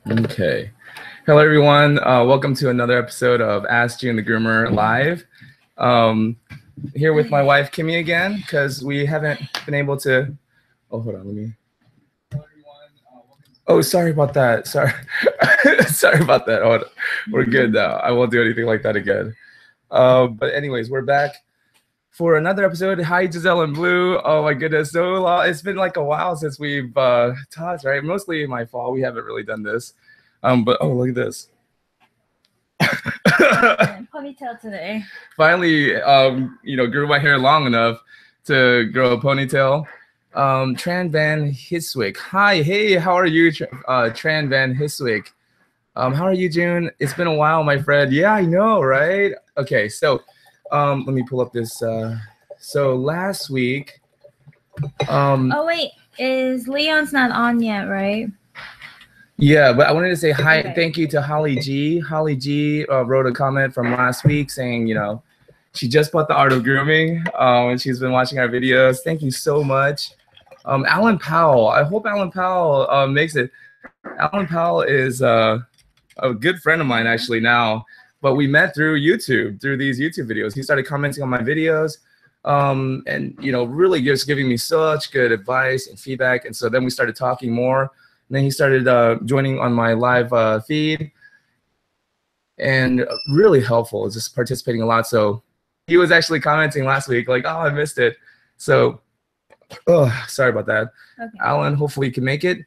Okay. Hello, everyone. Welcome to another episode of Ask Jun the Groomer Live. Here with my wife, Kimmy, again, because we haven't been able to... Oh, hold on. Let me... Oh, sorry about that. Sorry. Sorry about that. Oh, we're good now. I won't do anything like that again. But anyways, we're back for another episode. Hi, Giselle and Blue. Oh, my goodness. So long. It's been like a while since we've talked, right? Mostly my fault. We haven't really done this. But oh, look at this. Ponytail today. Finally, grew my hair long enough to grow a ponytail. Tran Van Hiswick. Hi, hey, how are you, Tran Van Hiswick? How are you, June? It's been a while, my friend. Yeah, I know, right? Okay, so let me pull up this. So last week. Oh wait, is Leon's not on yet, right? Yeah, but I wanted to say hi. Okay. Thank you to Holly G. Holly G wrote a comment from last week saying, she just bought The Art of Grooming, and she's been watching our videos. Thank you so much. Alan Powell. I hope Alan Powell makes it. Alan Powell is a good friend of mine actually now, but we met through YouTube, through these YouTube videos. He started commenting on my videos, and really just giving me such good advice and feedback. And so then we started talking more. And then he started joining on my live feed, and really helpful, just participating a lot. So he was actually commenting last week, like, oh, I missed it. So, oh, sorry about that. Okay. Alan, hopefully you can make it.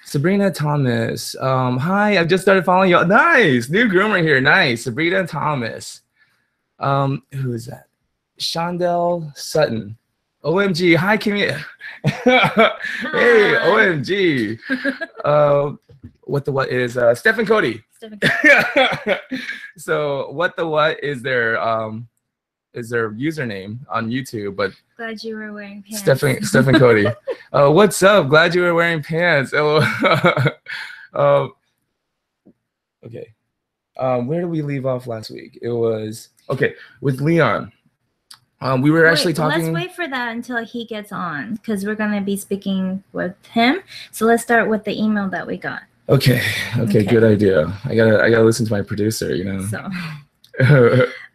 Sabrina Thomas. Hi, I've just started following you. Nice. New groomer here. Nice. Sabrina Thomas. Who is that? Shondell Sutton. OMG. Hi, Kimmy. Hey, OMG. What is Stephen Cody. Stephen Cody. So what is their username on YouTube? But glad you were wearing pants. Stephen Cody. What's up? Glad you were wearing pants. Okay. Where did we leave off last week? It was okay with Leon. We were actually talking. Let's wait for that until he gets on, because we're going to be speaking with him. So let's start with the email that we got. Okay, good idea. I gotta listen to my producer, So,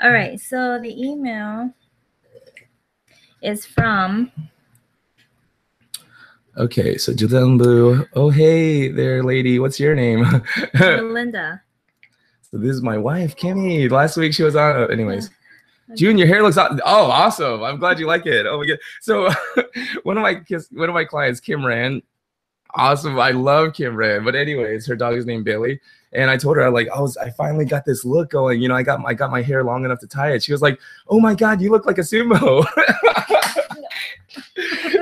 all right. So the email is from. Okay, so Giselle Blue. Oh, hey there, lady. What's your name? Melinda. So this is my wife, Kimmy. Last week she was on. Anyways. Okay. June, your hair looks oh, awesome. I'm glad you like it. Oh my god. So one of my clients, Kim Rand, awesome. I love Kim Rand. But anyways, her dog is named Bailey. And I told her, I finally got this look going. I got my hair long enough to tie it. She was like, oh my god, you look like a sumo.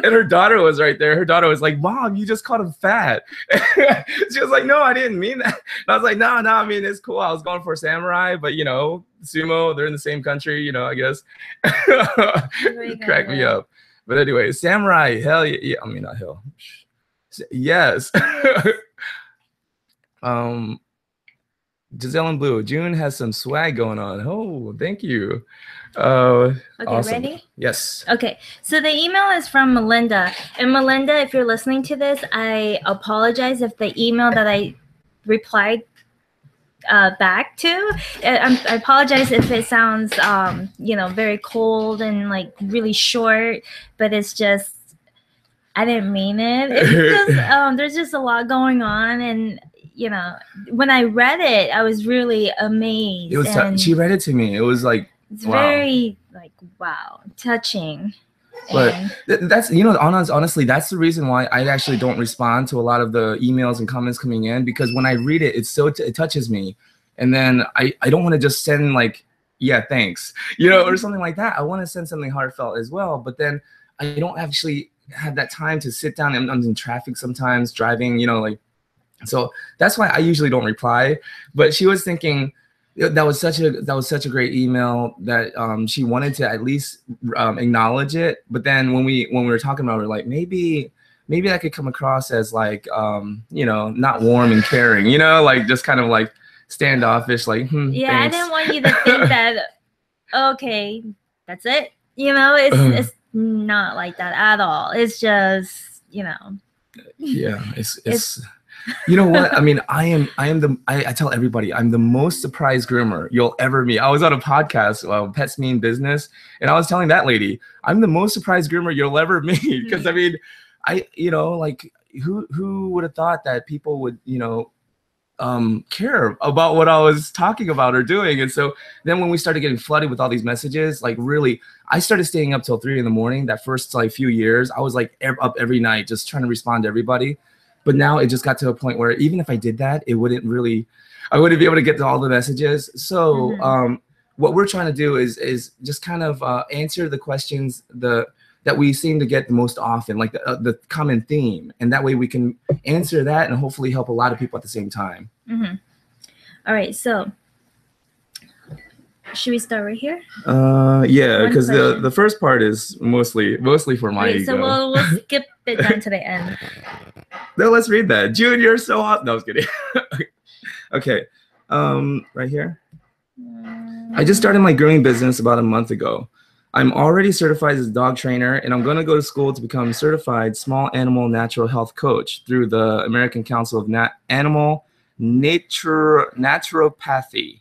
And her daughter was right there. Her daughter was like, Mom, you just called him fat. She was like, no, I didn't mean that. And I was like, no, I mean, it's cool. I was going for samurai, but sumo, they're in the same country, I guess. Crack me up. But anyway, samurai, hell yeah. I mean, not hell. Yes. Giselle and Blue, June has some swag going on. Oh, thank you. Okay, awesome. Ready? Yes. Okay, so the email is from Melinda. And Melinda, if you're listening to this, I apologize if the email that I replied back to, I apologize if it sounds, very cold and really short, but it's just, I didn't mean it. It's just, there's just a lot going on, and when I read it, I was really amazed. It was she read it to me. It was like, it's very wow, touching. But that's honestly, that's the reason why I actually don't respond to a lot of the emails and comments coming in, because when I read it, it touches me, and then I don't want to just send yeah, thanks, or something like that. I want to send something heartfelt as well, but then I don't actually have that time to sit down. I'm in traffic sometimes, driving, so that's why I usually don't reply. But she was thinking that was such a great email that she wanted to at least acknowledge it. But then when we were talking about it, we're like, maybe that could come across as not warm and caring, just kind of standoffish, yeah, thanks. I didn't want you to think that okay, that's it. It's not like that at all. It's just yeah, it's You know what? I mean, I tell everybody, I'm the most surprised groomer you'll ever meet. I was on a podcast, Pets Mean Business, and I was telling that lady, I'm the most surprised groomer you'll ever meet. Because I mean, like who would have thought that people would, care about what I was talking about or doing. And so then when we started getting flooded with all these messages, like really, I started staying up till 3 a.m. That first like few years, I was like up every night just trying to respond to everybody. But now it just got to a point where even if I did that, I wouldn't be able to get to all the messages. So what we're trying to do is just kind of answer the questions that we seem to get the most often, like the common theme. And that way we can answer that and hopefully help a lot of people at the same time. All right, so should we start right here? Yeah, because the first part is mostly for my ego. So we'll skip it down to the end. No, let's read that. June, you're so awesome. No, I was kidding. Okay, right here. I just started my grooming business about a month ago. I'm already certified as a dog trainer, and I'm going to go to school to become certified small animal natural health coach through the American Council of Animal Naturopathy.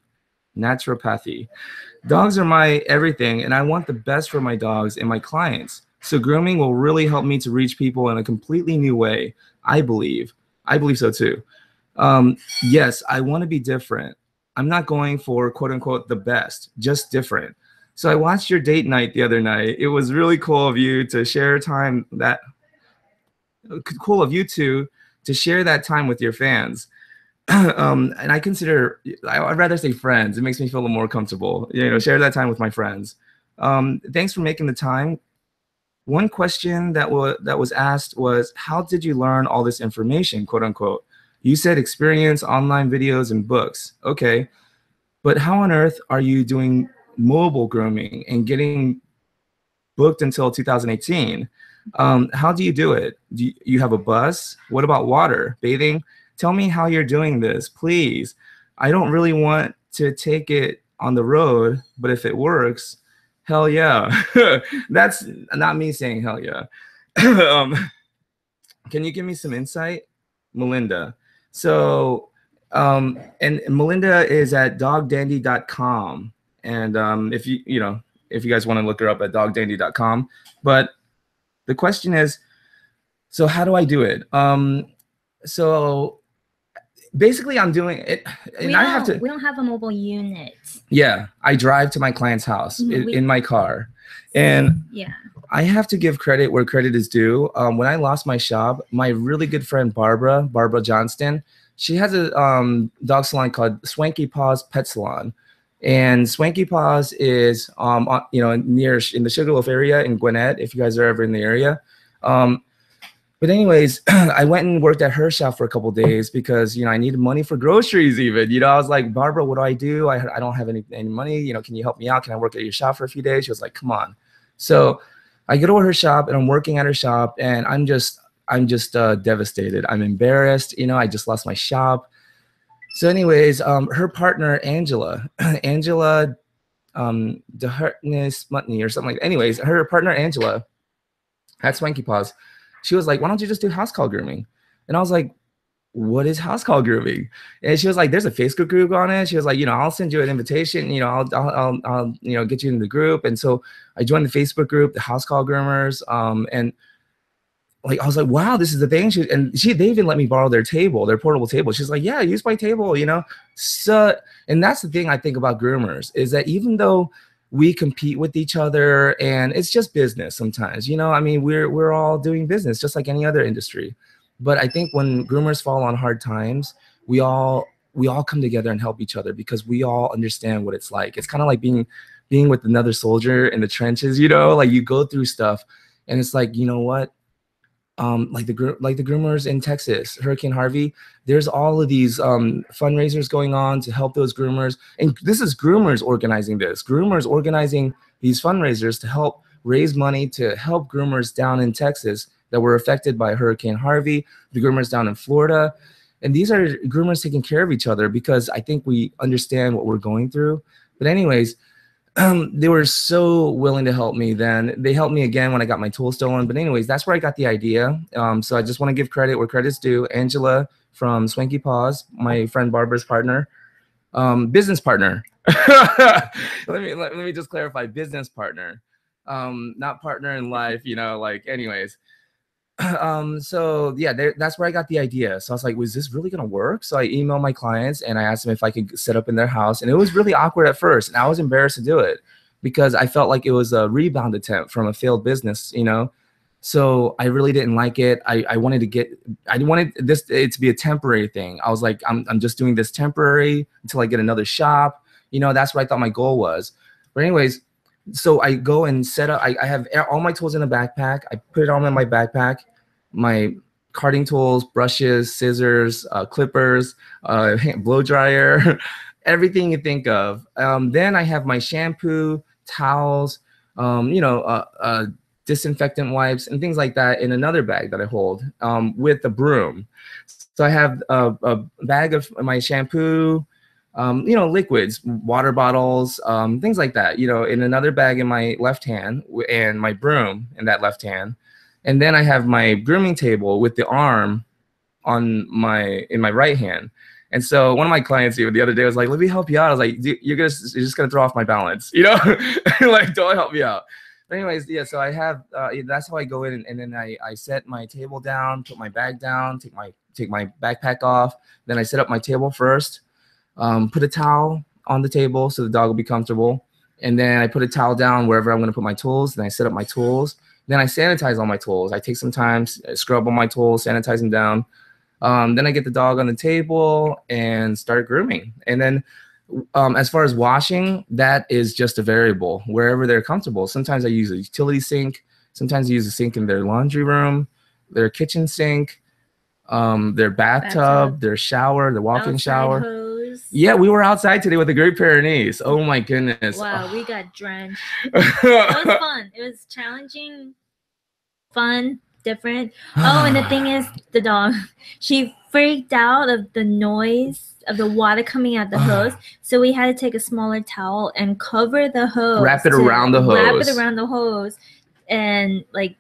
Dogs are my everything, and I want the best for my dogs and my clients. So grooming will really help me to reach people in a completely new way. I believe so too. Yes, I want to be different. I'm not going for quote unquote the best, just different. So I watched your date night the other night. It was really cool of you to share time to share that time with your fans. And I'd rather say friends. It makes me feel a little more comfortable. Share that time with my friends. Thanks for making the time. One question that was asked was, how did you learn all this information, quote unquote? You said experience, online videos, and books. Okay, but how on earth are you doing mobile grooming and getting booked until 2018? How do you do it? Do you have a bus? What about water, bathing? Tell me how you're doing this, please. I don't really want to take it on the road, but if it works, hell yeah. That's not me saying hell yeah. Can you give me some insight? Melinda. So, and Melinda is at dogdandy.com. And if you guys want to look her up at dogdandy.com. But the question is, so how do I do it? So basically I'm doing it, and we don't have a mobile unit. Yeah, I drive to my client's house in my car, and yeah, I have to give credit where credit is due. When I lost my shop, my really good friend Barbara Johnston, she has a dog salon called Swanky Paws Pet Salon. And Swanky Paws is near in the Sugarloaf area in Gwinnett, if you guys are ever in the area. But anyways, I went and worked at her shop for a couple of days because I needed money for groceries even. I was like, Barbara, what do? I don't have any money. Can you help me out? Can I work at your shop for a few days? She was like, come on. So I go to her shop and I'm working at her shop, and I'm just devastated. I'm embarrassed. I just lost my shop. So anyways, her partner, Angela DeHartness Mutney or something like that. Anyways, her partner, Angela, at Swanky Paws, she was like, why don't you just do house call grooming? And I was like, what is house call grooming? And she was like, there's a Facebook group on it. She was like, I'll send you an invitation. I'll get you into the group. And so I joined the Facebook group, the house call groomers. And like, I was like, wow, this is the thing. They even let me borrow their portable table. She's like, yeah, use my table, So, and that's the thing I think about groomers is that even though we compete with each other and it's just business sometimes, I mean, we're all doing business just like any other industry. But I think when groomers fall on hard times, we all come together and help each other because we all understand what it's like. It's kind of like being with another soldier in the trenches, like you go through stuff and it's like, you know what? Like the groomers in Texas, Hurricane Harvey, there's all of these fundraisers going on to help those groomers. And this is groomers organizing this. Groomers organizing these fundraisers to help raise money to help groomers down in Texas that were affected by Hurricane Harvey, the groomers down in Florida. And these are groomers taking care of each other because I think we understand what we're going through. But anyways, they were so willing to help me then. They helped me again when I got my tool stolen. But anyways, that's where I got the idea. So I just want to give credit where credit's due. Angela from Swanky Paws, my friend Barbara's partner, business partner. let me just clarify, business partner, not partner in life, you know, like anyways. So yeah, that's where I got the idea. So I was like, was this really gonna work? So I emailed my clients and I asked them if I could set up in their house, and it was really awkward at first, and I was embarrassed to do it because I felt like it was a rebound attempt from a failed business, you know. So I really didn't like it. I wanted it to be a temporary thing. I was like, I'm just doing this temporary until I get another shop, you know. That's what I thought my goal was. But anyways, so I go and set up. I have all my tools in a backpack. I put it all in my backpack. My carding tools, brushes, scissors, clippers, blow dryer, everything you think of. Then I have my shampoo, towels, you know, disinfectant wipes and things like that in another bag that I hold with a broom. So I have a bag of my shampoo, you know, liquids, water bottles, things like that, you know, in another bag in my left hand and my broom in that left hand. And then I have my grooming table with the arm in my right hand. And so one of my clients even the other day was like, let me help you out. I was like, you're just going to throw off my balance, you know, like, don't help me out. But anyways, yeah, so I have, that's how I go in, and then I set my table down, put my bag down, take my backpack off. Then I set up my table first, put a towel on the table so the dog will be comfortable. And then I put a towel down wherever I'm going to put my tools. Then I set up my tools. Then I sanitize all my tools. I take some time, scrub all my tools, sanitize them down. Then I get the dog on the table and start grooming. And then as far as washing, that is just a variable, wherever they're comfortable. Sometimes I use a utility sink. Sometimes I use a sink in their laundry room, their kitchen sink, their bathtub, their shower, the walk-in shower. Hose. Yeah, we were outside today with a Great Pyrenees. Oh my goodness. Wow, we got drenched. It was fun. It was challenging, fun, different. Oh, and the thing is, the dog, she freaked out of the noise of the water coming out the hose. So we had to take a smaller towel and cover the hose. Wrap it around the hose. And like,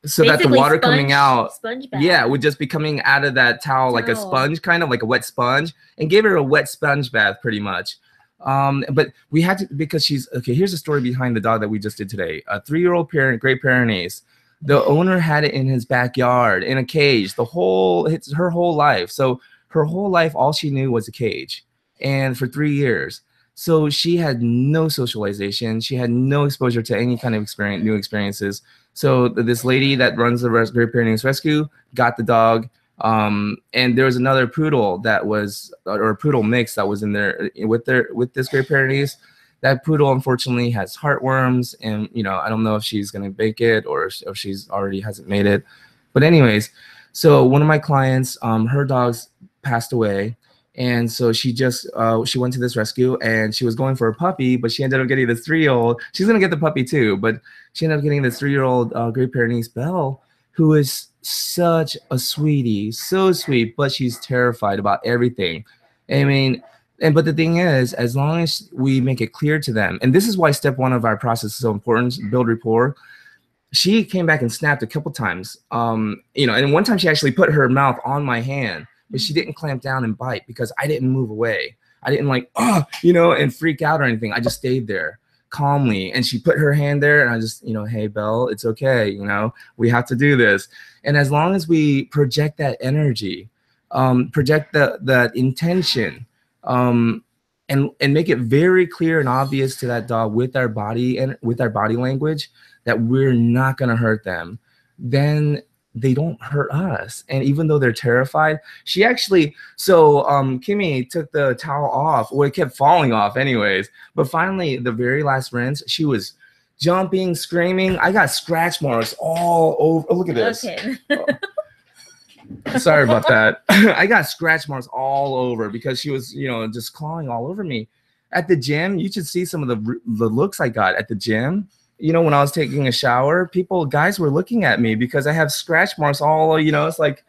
so that the water coming out, yeah, would just be coming out of that towel like a sponge, kind of like a wet sponge, and gave her a wet sponge bath pretty much. But we had to, because she's, okay, here's the story behind the dog that we just did today. A 3-year-old Great Pyrenees. The owner had it in his backyard in a cage her whole life. So her whole life, all she knew was a cage, and for 3 years. So she had no socialization. She had no exposure to any kind of new experiences. So this lady that runs the Great Pyrenees Rescue got the dog. And there was another poodle that was, or a poodle mix that was in there with this Great Pyrenees. That poodle unfortunately has heartworms, and you know, I don't know if she's gonna make it or if she's already hasn't made it. But anyways, so one of my clients, her dogs passed away, and so she just she went to this rescue, and she was going for a puppy, but she ended up getting this 3-year-old. She's gonna get the puppy too, but she ended up getting this 3-year-old Great Pyrenees Belle, who is such a sweetie, so sweet, but she's terrified about everything. I mean, but the thing is, as long as we make it clear to them, and this is why step 1 of our process is so important, build rapport. She came back and snapped a couple times, you know, and one time she actually put her mouth on my hand, but she didn't clamp down and bite because I didn't move away. I didn't like, you know, and freak out or anything. I just stayed there calmly, and she put her hand there, and I just, you know, hey, Belle, it's okay, you know, we have to do this. And as long as we project that energy, project that intention, and make it very clear and obvious to that dog with our body and with our body language that we're not going to hurt them, then they don't hurt us. And even though they're terrified, she actually, so Kimmy took the towel off. Well, it kept falling off anyways, but finally the very last rinse, she was jumping, screaming. I got scratch marks all over. Oh, look at this. Okay. Sorry about that. I got scratch marks all over because she was, you know, just clawing all over me. At the gym, you should see some of the looks I got at the gym. You know, when I was taking a shower, guys were looking at me because I have scratch marks all, you know, it's like,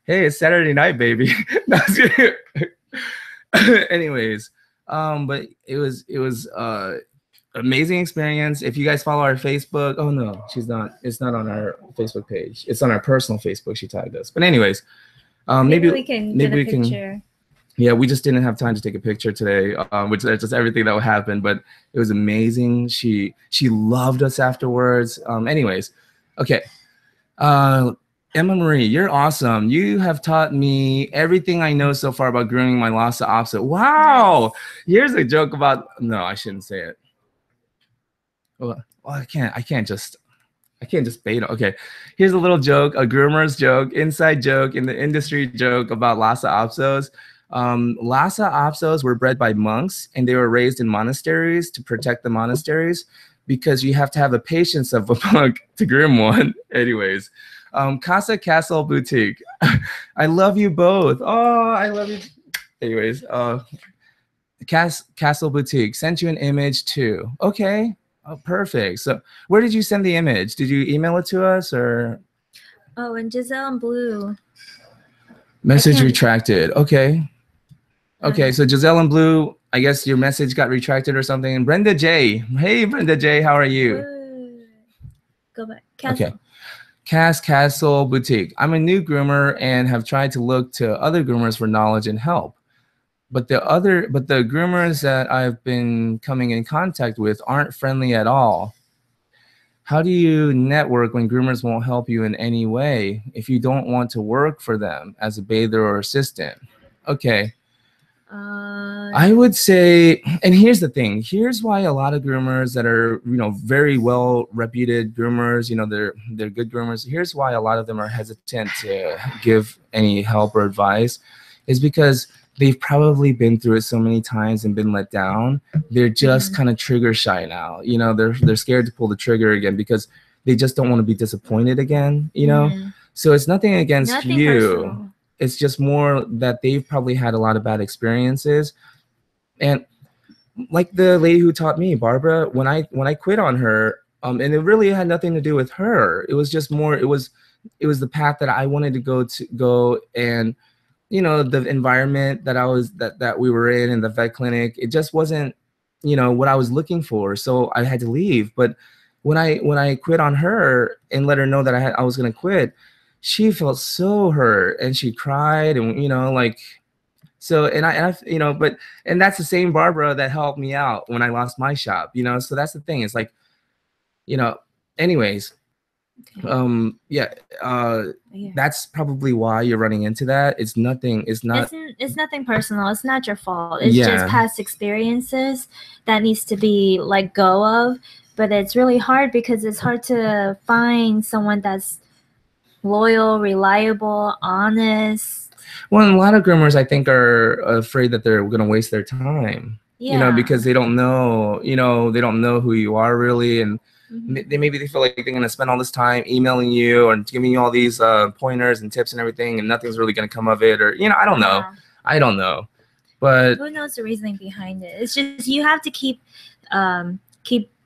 hey, it's Saturday night, baby. Anyways, but it was amazing experience. If you guys follow our Facebook, oh no, she's not. It's not on our Facebook page. It's on our personal Facebook. She tagged us. But anyways, maybe we can get a picture. Yeah, we just didn't have time to take a picture today, which is just everything that would happen. But it was amazing. She loved us afterwards. Anyways, okay. Emma Marie, you're awesome. You have taught me everything I know so far about grooming my Lhasa Apso. Wow. Here's a joke about, no, I shouldn't say it. Well, I can't just bait it. Okay, here's a little joke, a groomer's joke, inside joke in the industry joke about Lhasa Apsos. Lhasa Apsos were bred by monks, and they were raised in monasteries to protect the monasteries, because you have to have the patience of a monk to groom one. Anyways, Casa Castle Boutique. I love you both. Oh, I love you. Anyways, Castle Boutique sent you an image too. Okay. Oh, perfect. So where did you send the image? Did you email it to us or? Oh, and Giselle and Blue. Message retracted. Okay. Okay, so Giselle and Blue, I guess your message got retracted or something. And Brenda J. Hey, Brenda J, how are you? Go back. Castle. Okay. Castle Boutique. I'm a new groomer and have tried to look to other groomers for knowledge and help. But the groomers that I've been coming in contact with aren't friendly at all. How do you network when groomers won't help you in any way if you don't want to work for them as a bather or assistant? Okay. I would say, and here's the thing. Here's why a lot of groomers that are, very well reputed groomers, they're good groomers. Here's why a lot of them are hesitant to give any help or advice, is because they've probably been through it so many times and been let down. They're just kind of trigger shy now. They're scared to pull the trigger again because they just don't want to be disappointed again. So it's nothing against you. Personal. It's just more that they've probably had a lot of bad experiences. And like the lady who taught me, Barbara, when I quit on her, and it really had nothing to do with her. It was just more, it was the path that I wanted to go and, the environment that that we were in the vet clinic, it just wasn't, what I was looking for. So I had to leave. But when I quit on her and let her know that I was going to quit, she felt so hurt and she cried and, so, and and that's the same Barbara that helped me out when I lost my shop, so that's the thing. It's like, anyways, that's probably why you're running into that. It's nothing personal. It's not your fault. It's just past experiences that needs to be let go of. But it's really hard because it's hard to find someone that's loyal, reliable, honest. Well, a lot of groomers, I think, are afraid that they're going to waste their time. Because they don't know, they don't know who you are really, and maybe they feel like they're going to spend all this time emailing you and giving you all these pointers and tips and everything, and nothing's really going to come of it, or I don't know, but who knows the reasoning behind it? It's just you have to keep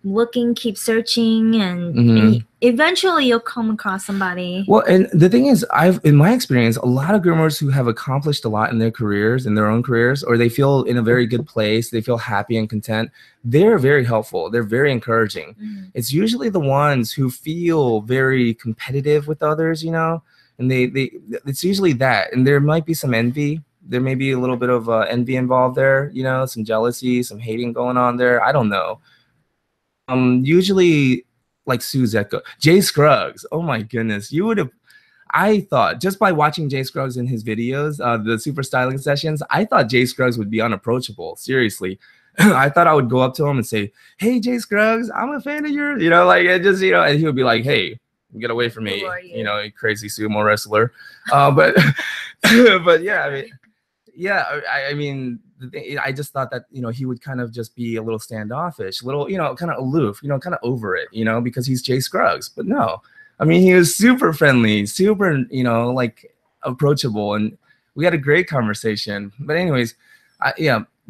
looking, keep searching, and eventually you'll come across somebody. Well, and the thing is, in my experience, a lot of groomers who have accomplished a lot in their careers, in their own careers, or they feel in a very good place, they feel happy and content, they're very helpful. They're very encouraging. It's usually the ones who feel very competitive with others, and it's usually that. And there might be some envy. There may be a little bit of envy involved there, some jealousy, some hating going on there. I don't know. Usually like Suzette, Jay Scruggs. Oh my goodness. I thought just by watching Jay Scruggs in his videos, the super styling sessions, I thought Jay Scruggs would be unapproachable. Seriously. I thought I would go up to him and say, "Hey, Jay Scruggs, I'm a fan of yours." And he would be like, "Hey, get away from me, you crazy sumo wrestler." But yeah, I mean, I just thought that, he would kind of just be a little standoffish, kind of aloof, kind of over it, because he's Jay Scruggs. But no, I mean, he was super friendly, super, approachable. And we had a great conversation. But anyways,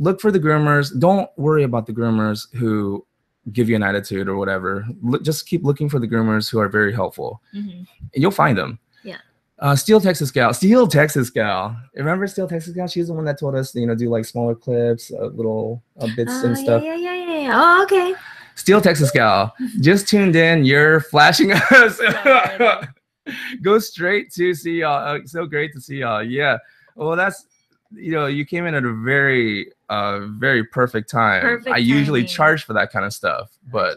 look for the groomers. Don't worry about the groomers who give you an attitude or whatever. Just keep looking for the groomers who are very helpful. And you'll find them. Steel Texas Gal. Remember Steel Texas Gal? She's the one that told us, do like smaller clips, little bits and stuff. Yeah. Oh, okay. Steel Texas gal, just tuned in. You're flashing us. Go straight to see y'all. So great to see y'all. Yeah. Well, that's, you came in at a very, very perfect time. Perfect I usually timing. charge for that kind of stuff, but.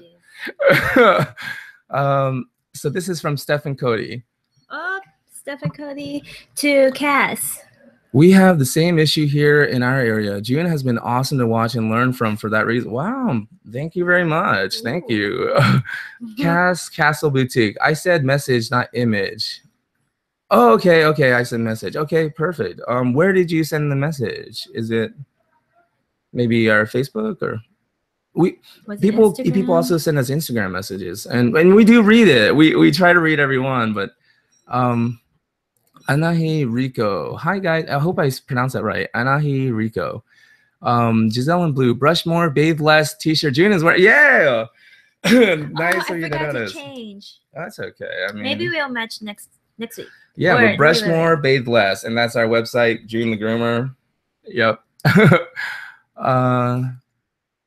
So this is from Steph and Cody. Oh, Steph and Cody to Cass. We have the same issue here in our area. June has been awesome to watch and learn from for that reason. Wow, thank you very much. Ooh. Thank you. Cass Castle Boutique. I said message, not image. Oh, okay. I said message. Okay, perfect. Where did you send the message? Is it maybe our Facebook or people also send us Instagram messages, and we do read it. We try to read everyone, but Anahi Rico. Hi guys, I hope I pronounced that right. Anahi Rico. Giselle in blue. Brush more, bathe less. T-shirt. June is wearing. Yeah. Nice of you to notice. Change. That's okay. I mean, maybe we'll match next week. Yeah, but brush more, bathe less, and that's our website. Jun the Groomer. Yep.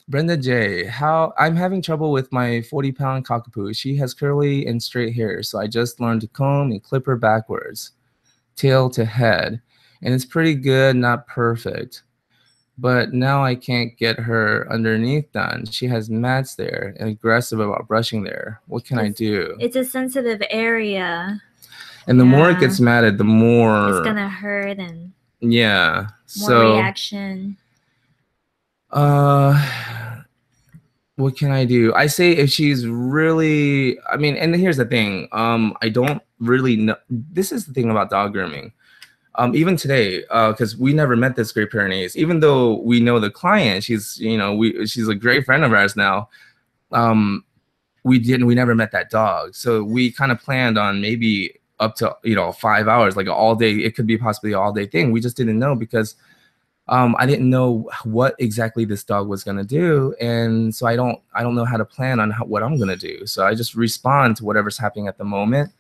Brenda J. I'm having trouble with my 40-pound cockapoo. She has curly and straight hair, so I just learned to comb and clip her backwards, tail to head, and it's pretty good, not perfect. But now I can't get her underneath done. She has mats there and aggressive about brushing there. What can I do? It's a sensitive area. And the more it gets matted, the more it's gonna hurt and more reaction. What can I do? I say if she's really, I mean, and here's the thing. I don't really know. This is the thing about dog grooming. Even today, because we never met this Great Pyrenees, even though we know the client, she's a great friend of ours now. We never met that dog, so we kind of planned on maybe up to 5 hours, like all day. It could be possibly an all day thing. We just didn't know because I didn't know what exactly this dog was gonna do, and so I don't know how to plan on what I'm gonna do. So I just respond to whatever's happening at the moment.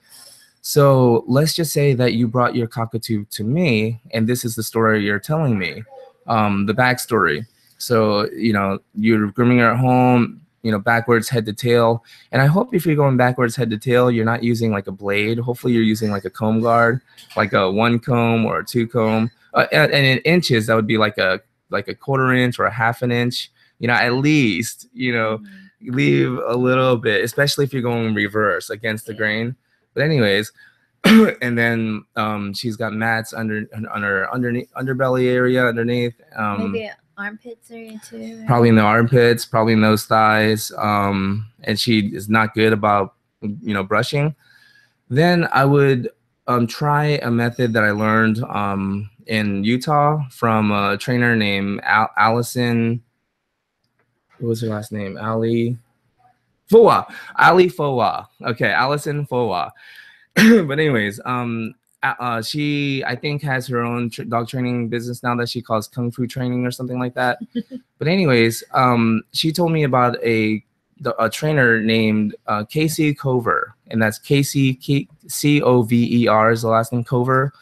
So let's just say that you brought your cockatoo to me, and this is the story you're telling me, the backstory. So, you're grooming her at home, backwards head to tail. And I hope if you're going backwards head to tail, you're not using like a blade. Hopefully you're using like a comb guard, like a 1 comb or a 2 comb. And in inches, that would be like a 1/4 inch or a 1/2 inch, at least, leave a little bit, especially if you're going reverse against the grain. But anyways, and then she's got mats on her underbelly area underneath. Maybe armpits area too. Right? Probably in the armpits, probably in those thighs. And she is not good about brushing. Then I would try a method that I learned in Utah from a trainer named Allison. What was her last name? Ali Fowa. Okay, Allison Fowa. But anyways, she I think has her own dog training business now that she calls Kung Fu Training or something like that. But anyways, she told me about a trainer named Casey Cover, and that's Casey Cover is the last name, Cover.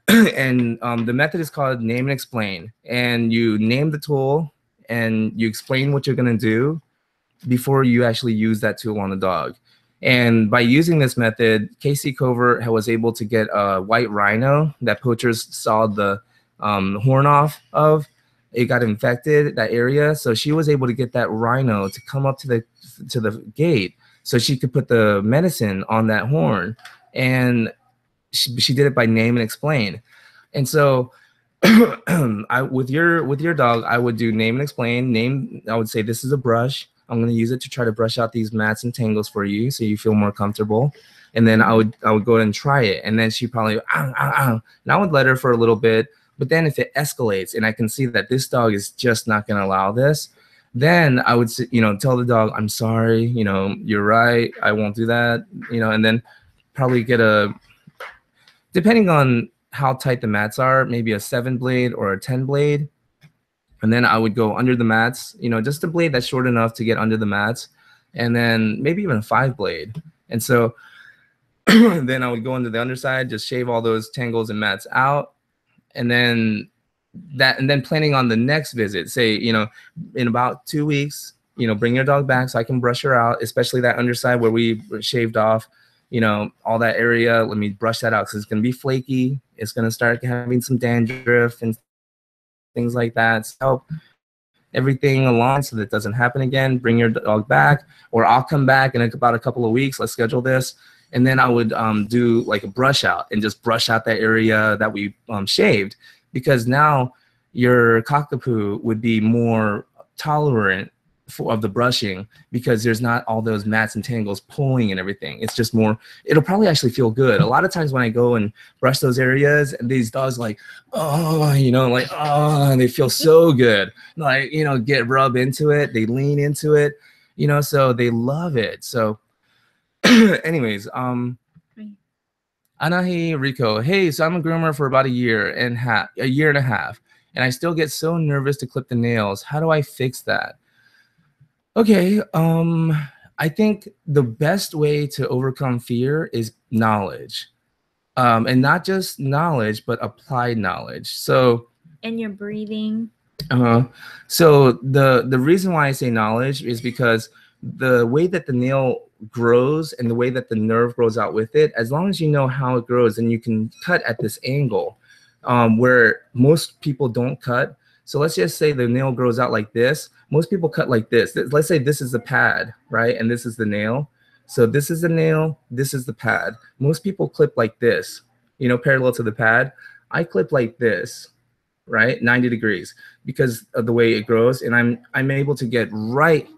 And the method is called name and explain, and you name the tool and you explain what you're gonna do before you actually use that tool on the dog. And by using this method, Casey Cover was able to get a white rhino that poachers sawed the horn off of. It got infected, that area, so she was able to get that rhino to come up to the gate so she could put the medicine on that horn. And she did it by name and explain. And so with your dog, I would do name and explain. I would say, this is a brush. I'm going to use it to try to brush out these mats and tangles for you so you feel more comfortable. And then I would go ahead and try it. And then she probably, and I would let her for a little bit. But then if it escalates and I can see that this dog is just not going to allow this, then I would, tell the dog, I'm sorry, you're right, I won't do that, and then probably get depending on how tight the mats are, maybe a 7 blade or a 10 blade. And then I would go under the mats, just a blade that's short enough to get under the mats, and then maybe even a 5 blade. And so then I would go into the underside, just shave all those tangles and mats out. And then planning on the next visit, say, in about 2 weeks, you know, bring your dog back so I can brush her out, especially that underside where we shaved off, you know, all that area. Let me brush that out because it's going to be flaky. It's going to start having some dandruff and things like that. So everything along so that it doesn't happen again. Bring your dog back, or I'll come back in about a couple of weeks. Let's schedule this. And then I would do like a brush out and just brush out that area that we shaved, because now your cockapoo would be more tolerant of the brushing, because there's not all those mats and tangles pulling and everything. It's just more, it'll probably actually feel good. A lot of times when I go and brush those areas, and these dogs like, oh, you know, like, oh, and they feel so good. Like, you know, get rub into it. They lean into it, you know, so they love it. So anyways, Anahi Rico, hey, so I'm a groomer for about a year and a half, and I still get so nervous to clip the nails. How do I fix that? Okay, I think the best way to overcome fear is knowledge, and not just knowledge, but applied knowledge. So, and your breathing. So the reason why I say knowledge is because the way that the nail grows and the way that the nerve grows out with it, as long as you know how it grows, then you can cut at this angle, where most people don't cut. So let's just say the nail grows out like this. Most people cut like this. Let's say this is the pad, right? And this is the nail. So this is the nail, this is the pad. Most people clip like this, you know, parallel to the pad. I clip like this, right? 90 degrees, because of the way it grows. And I'm able to get right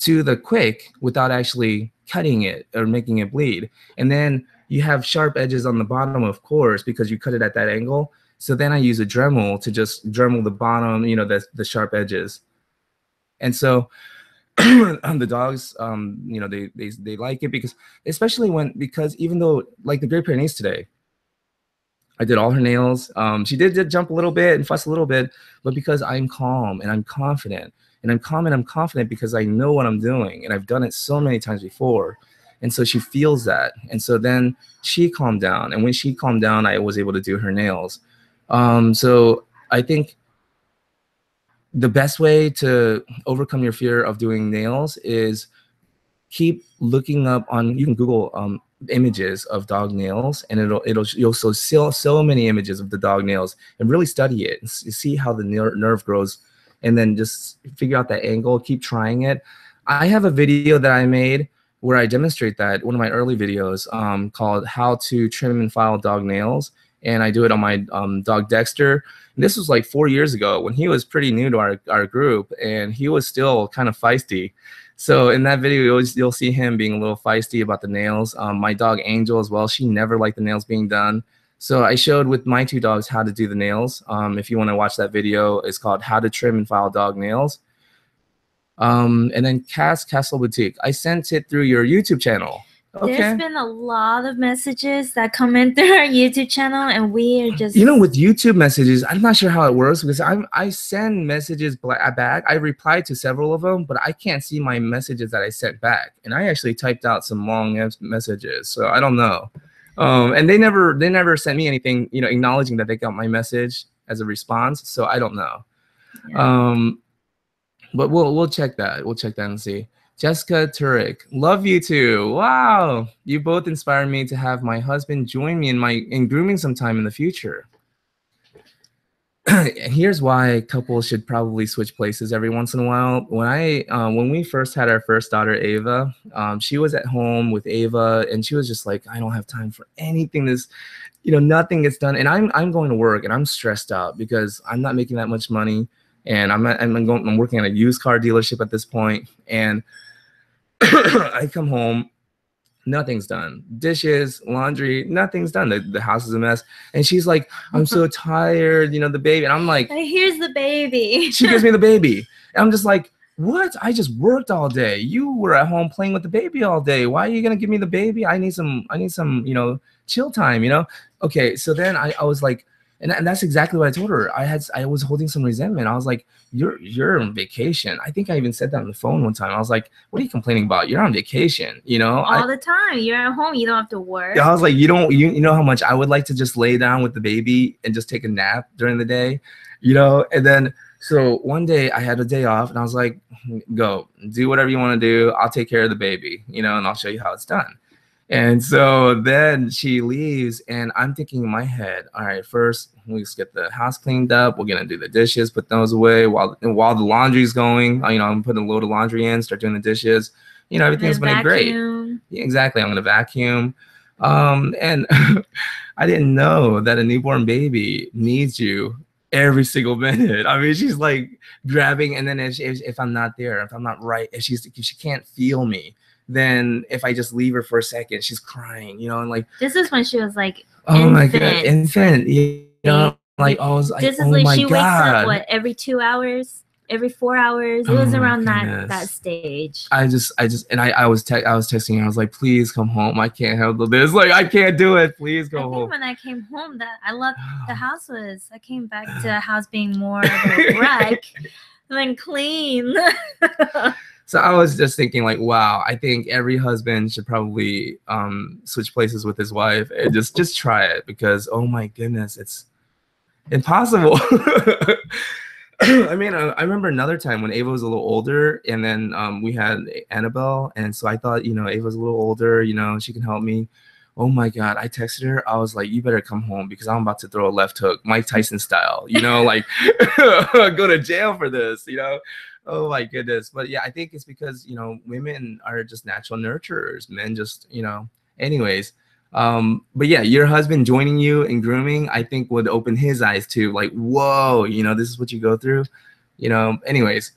to the quick without actually cutting it or making it bleed. And then you have sharp edges on the bottom, of course, because you cut it at that angle. So then I use a Dremel to just Dremel the bottom, you know, the sharp edges. And so the dogs, you know, they like it, because especially because even though, like the Great Pyrenees today, I did all her nails. She did jump a little bit and fuss a little bit, but because I'm calm and I'm confident, and I'm calm and I'm confident because I know what I'm doing, and I've done it so many times before. And so she feels that. And so then she calmed down. And when she calmed down, I was able to do her nails. So I think the best way to overcome your fear of doing nails is keep looking up you can Google images of dog nails, and you'll see so many images of the dog nails, and really study it and see how the nerve grows, and then just figure out that angle, keep trying it. I have a video that I made where I demonstrate that, one of my early videos, called How to Trim and File Dog Nails. And I do it on my dog Dexter. And this was like 4 years ago when he was pretty new to our group, and he was still kind of feisty. So in that video, you'll see him being a little feisty about the nails. My dog Angel as well, she never liked the nails being done. So I showed with my two dogs how to do the nails. If you want to watch that video, it's called How to Trim and File Dog Nails. And then Castle Boutique, I sent it through your YouTube channel. Okay. There's been a lot of messages that come in through our YouTube channel, and we are just... You know, with YouTube messages, I'm not sure how it works, because I send messages back. I replied to several of them, but I can't see my messages that I sent back. And I actually typed out some long messages, so I don't know. And they never sent me anything, you know, acknowledging that they got my message as a response. So I don't know. Yeah. But we'll check that. We'll check that and see. Jessica Turek, love you too. Wow, you both inspire me to have my husband join me in grooming sometime in the future. Here's why couples should probably switch places every once in a while. When we first had our first daughter, Ava, she was at home with Ava, and she was just like, I don't have time for anything. Nothing gets done, and I'm going to work, and I'm stressed out because I'm not making that much money, and I'm working at a used car dealership at this point, and I come home, nothing's done. Dishes, laundry, nothing's done. The house is a mess. And she's like, I'm so tired, the baby. And I'm like, here's the baby. She gives me the baby. And I'm just like, what? I just worked all day. You were at home playing with the baby all day. Why are you going to give me the baby? I need some, chill time, Okay, so then I was like, and that's exactly what I told her. I was holding some resentment. I was like, you're on vacation. I think I even said that on the phone one time. I was like, what are you complaining about? You're on vacation, all the time. You're at home. You don't have to work. I was like, you know how much I would like to just lay down with the baby and just take a nap during the day, and then So one day I had a day off and I was like, go do whatever you want to do. I'll take care of the baby, you know, and I'll show you how it's done. And so then she leaves and I'm thinking in my head, all right, first let's get the house cleaned up. We're going to do the dishes, put those away while the laundry's going. You know, I'm putting a load of laundry in, start doing the dishes. You know, everything's been great. Yeah, exactly. I'm going to vacuum. And I didn't know that a newborn baby needs you every single minute. I mean, she's like grabbing, and then if I'm not there, if I'm not right, if she can't feel me, then if I just leave her for a second, she's crying, you know, and like this is when she was like, oh my god, infant, you know, like oh, I was like, this is oh like my she god. wakes up what every 2 hours, every 4 hours. It was around that stage. I was texting her. I was like, please come home. I can't handle this. Like, I can't do it. Please go home. I think when I came home, that I loved the house was. I came back to the house being more of a wreck than clean. So I was just thinking, like, wow, I think every husband should probably switch places with his wife and just try it, because oh my goodness, it's impossible. I mean, I remember another time when Ava was a little older, and then we had Annabelle, and so I thought, you know, Ava's a little older, you know, she can help me. Oh my god, I texted her. I was like, you better come home because I'm about to throw a left hook, Mike Tyson style, you know, like go to jail for this, you know. Oh my goodness. But yeah, I think it's because, you know, women are just natural nurturers. Men just, you know, anyways. But yeah, your husband joining you in grooming, I think would open his eyes to like, whoa, you know, this is what you go through, you know. Anyways,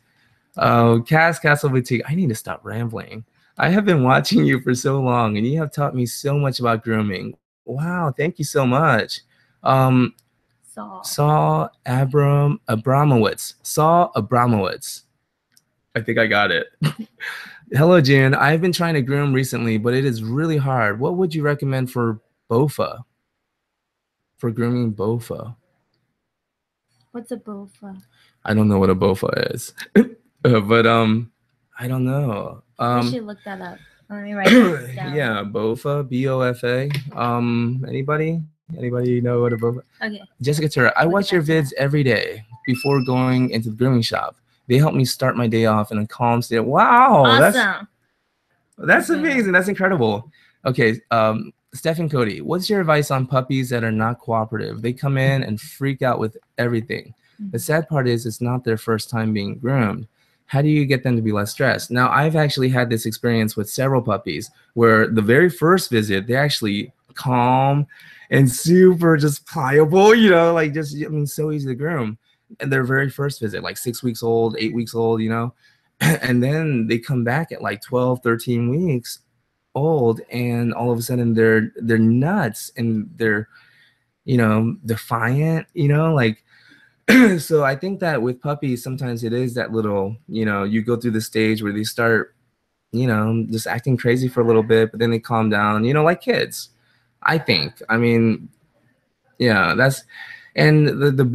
Cass Castle Boutique, I need to stop rambling. I have been watching you for so long and you have taught me so much about grooming. Wow, thank you so much. Saul Abramowitz. I think I got it. Hello, Jun. I've been trying to groom recently, but it is really hard. What would you recommend for BOFA? For grooming BOFA? What's a BOFA? I don't know what a BOFA is. But I don't know. We should look that up. Let me write that down. Yeah, BOFA, BOFA. Anybody know what a BOFA? Okay. Jessica Turner, I watch your vids every day before going into the grooming shop. They help me start my day off in a calm state. Wow, awesome. That's amazing. That's incredible. Okay, Stephen Cody, what's your advice on puppies that are not cooperative? They come in and freak out with everything. The sad part is it's not their first time being groomed. How do you get them to be less stressed? Now, I've actually had this experience with several puppies where the very first visit, they're actually calm and super just pliable, you know, like just, I mean, so easy to groom. And their very first visit, like 6 weeks old, 8 weeks old, you know, and then they come back at like 12, 13 weeks old, and all of a sudden they're nuts and they're, you know, defiant, you know, like, so I think that with puppies, sometimes it is that little, you know, you go through the stage where they start, you know, just acting crazy for a little bit, but then they calm down, you know, like kids, I think. I mean, yeah, that's, and the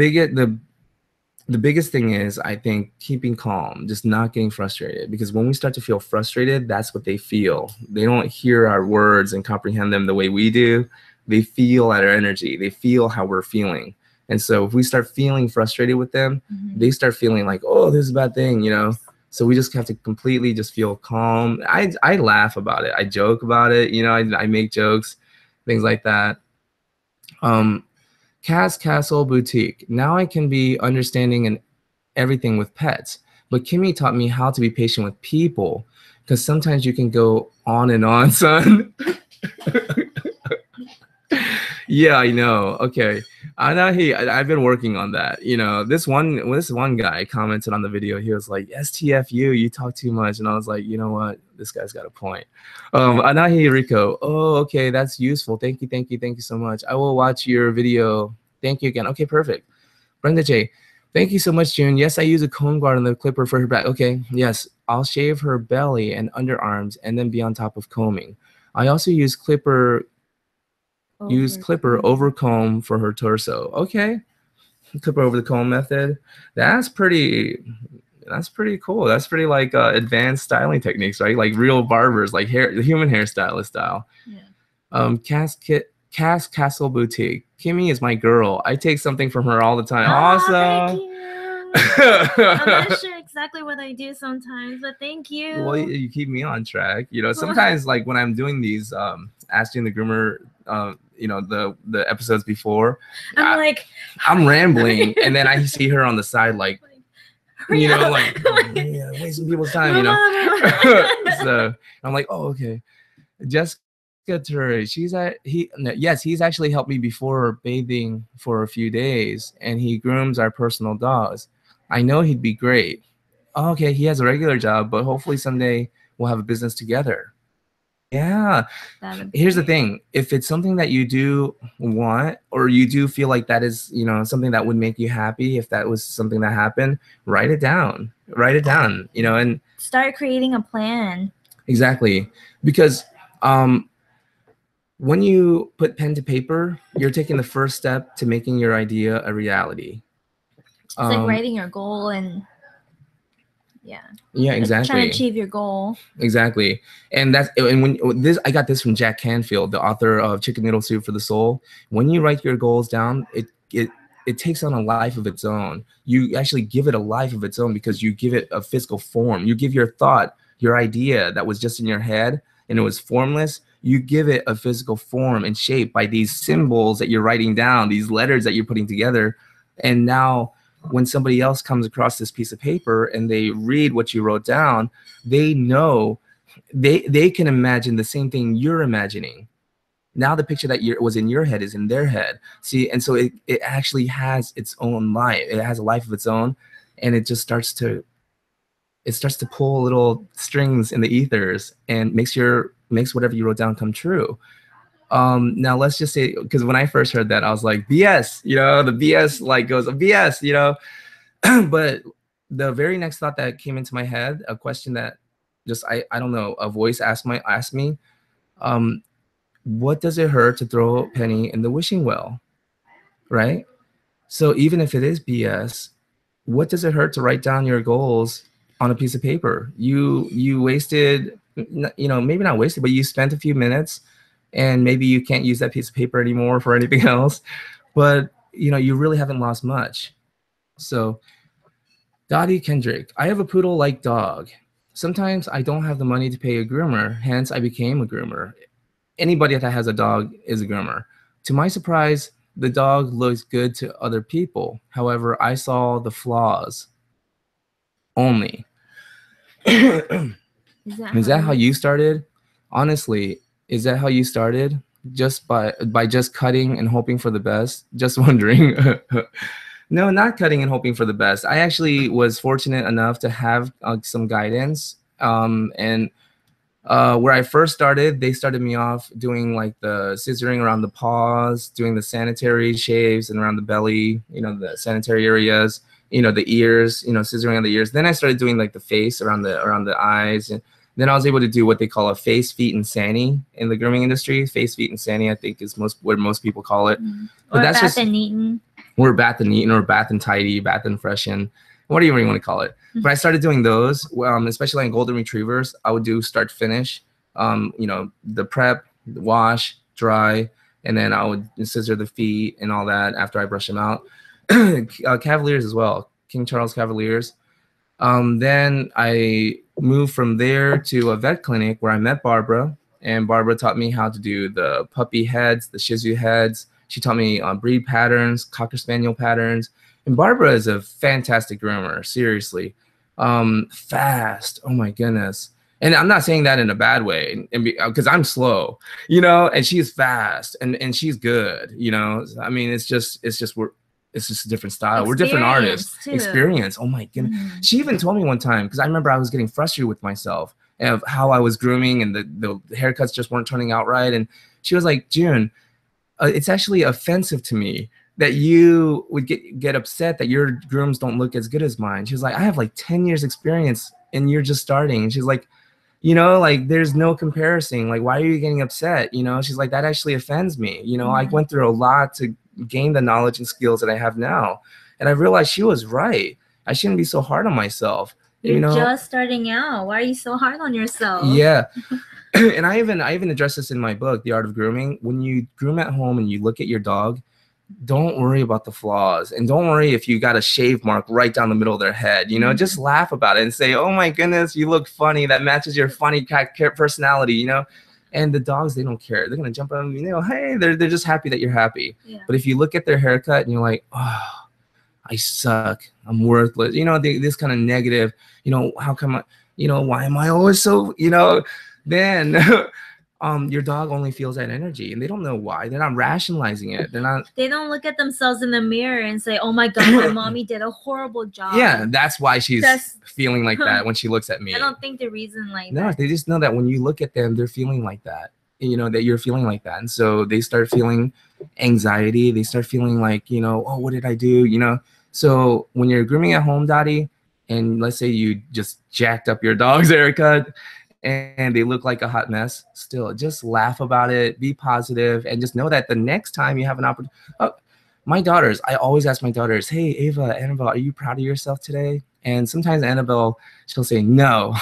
biggest thing is, I think, keeping calm, just not getting frustrated, because when we start to feel frustrated, that's what they feel. They don't hear our words and comprehend them the way we do. They feel our energy. They feel how we're feeling. And so if we start feeling frustrated with them, they start feeling like, oh, this is a bad thing, you know? So we just have to completely just feel calm. I laugh about it. I joke about it. You know, I make jokes, things like that. Cass Castle Boutique. Now I can be understanding and everything with pets, but Kimmy taught me how to be patient with people, because sometimes you can go on and on, son. Yeah, I know. Okay, I've been working on that. You know, this one guy commented on the video. He was like, "STFU, you talk too much," and I was like, you know what? This guy's got a point. Anahi Rico. Oh, okay, that's useful. Thank you so much. I will watch your video. Thank you again. Okay, perfect. Brenda J. Thank you so much, Jun. Yes, I use a comb guard on the clipper for her back. Okay, yes, I'll shave her belly and underarms and then be on top of combing. I also use clipper over comb for her torso. Okay, clipper over the comb method. That's pretty cool. That's pretty like advanced styling techniques, right? Like real barbers, like human hairstylist style. Yeah. Cass Castle Boutique. Kimmy is my girl. I take something from her all the time. Oh, awesome. Thank you. I'm not sure exactly what I do sometimes, but thank you. Well, you keep me on track. You know, sometimes like when I'm doing these Ask Jun the Groomer, you know, the episodes before, I'm rambling, and then I see her on the side like, you know, like yeah, wasting people's time, you know. So I'm like, oh, okay. Jessica Turre, he's actually helped me before bathing for a few days, and he grooms our personal dogs. I know he'd be great. Oh, okay, he has a regular job, but hopefully someday we'll have a business together. Yeah. Here's the thing. If it's something that you do want, or you do feel like that is, you know, something that would make you happy, if that was something that happened, write it down. Write it down, you know, and start creating a plan. Exactly. Because when you put pen to paper, you're taking the first step to making your idea a reality. It's like writing your goal and yeah, exactly. Trying to achieve your goal. Exactly. And I got this from Jack Canfield, the author of Chicken Noodle Soup for the Soul. When you write your goals down, it takes on a life of its own. You actually give it a life of its own because you give it a physical form. You give your thought, your idea that was just in your head and it was formless, you give it a physical form and shape by these symbols that you're writing down, these letters that you're putting together. And now when somebody else comes across this piece of paper and they read what you wrote down, they know, they can imagine the same thing you're imagining. Now the picture that was in your head is in their head. See, and so it actually has its own life. It has a life of its own, and it just starts to pull little strings in the ethers and makes whatever you wrote down come true. Now let's just say, because when I first heard that, I was like, BS, you know, the BS like goes, BS, you know. But the very next thought that came into my head, a question that just, I don't know, a voice asked me, what does it hurt to throw a penny in the wishing well, right? So even if it is BS, what does it hurt to write down your goals on a piece of paper? You wasted, you know, maybe not wasted, but you spent a few minutes, and maybe you can't use that piece of paper anymore for anything else, but you know, you really haven't lost much. So Dottie Kendrick, I have a poodle-like dog. Sometimes I don't have the money to pay a groomer, hence I became a groomer. Anybody that has a dog is a groomer. To my surprise, the dog looks good to other people. However, I saw the flaws only. Is that how you started? Honestly, is that how you started? Just by just cutting and hoping for the best? Just wondering. No, not cutting and hoping for the best. I actually was fortunate enough to have some guidance. And where I first started, they started me off doing like the scissoring around the paws, doing the sanitary shaves and around the belly, you know, the sanitary areas, you know, the ears, you know, scissoring on the ears. Then I started doing like the face around the eyes. And then I was able to do what they call a face, feet, and sani in the grooming industry. Face, feet, and sani, I think, is what most people call it. But or that's bath and neaten. Or bath and neaten, or bath and tidy, bath and freshen, whatever you want to call it. But I started doing those, especially on golden retrievers. I would do start to finish, you know, the prep, the wash, dry, and then I would scissor the feet and all that after I brush them out. Cavaliers as well, King Charles Cavaliers. Then I moved from there to a vet clinic where I met Barbara, and Barbara taught me how to do the puppy heads, the Shih Tzu heads. She taught me breed patterns, Cocker Spaniel patterns. And Barbara is a fantastic groomer, seriously. Fast, oh my goodness. And I'm not saying that in a bad way, because I'm slow, you know, and she's fast and she's good, you know. I mean, it's just a different style. We're different artists. Too. Experience. Oh my goodness. She even told me one time, because I remember I was getting frustrated with myself of how I was grooming and the haircuts just weren't turning out right. And she was like, Jun, it's actually offensive to me that you would get upset that your grooms don't look as good as mine. She was like, I have like 10 years experience and you're just starting. And she's like, you know, like there's no comparison. Like, why are you getting upset? You know, she's like, that actually offends me. You know, I went through a lot to gain the knowledge and skills that I have now. And I realized she was right. I shouldn't be so hard on myself. You're just starting out. Why are you so hard on yourself? Yeah. And I even address this in my book, The Art of Grooming. When you groom at home and you look at your dog, don't worry about the flaws, and don't worry if you got a shave mark right down the middle of their head. You know, just laugh about it and say, "Oh my goodness, you look funny. That matches your funny personality." You know, and the dogs, they don't care. They're gonna jump on, you know, hey, they're just happy that you're happy. Yeah. But if you look at their haircut and you're like, "Oh, I suck. I'm worthless." You know, this kind of negative. You know, how come you know, why am I always so? You know, then. Your dog only feels that energy, and they don't know why. They're not rationalizing it. They don't look at themselves in the mirror and say, "Oh my God, my mommy did a horrible job." Yeah, that's why she's feeling like that when she looks at me. I don't think the reason like that. No, they just know that when you look at them, they're feeling like that. You know, that you're feeling like that, and so they start feeling anxiety. They start feeling like, you know, oh, what did I do? You know, so when you're grooming at home, Daddy, and let's say you just jacked up your dog's haircut, and they look like a hot mess, still just laugh about it, be positive, and just know that the next time you have an opportunity. Oh, my daughters, I always ask my daughters, "Hey, Ava, Annabelle, are you proud of yourself today?" And sometimes Annabelle, she'll say no,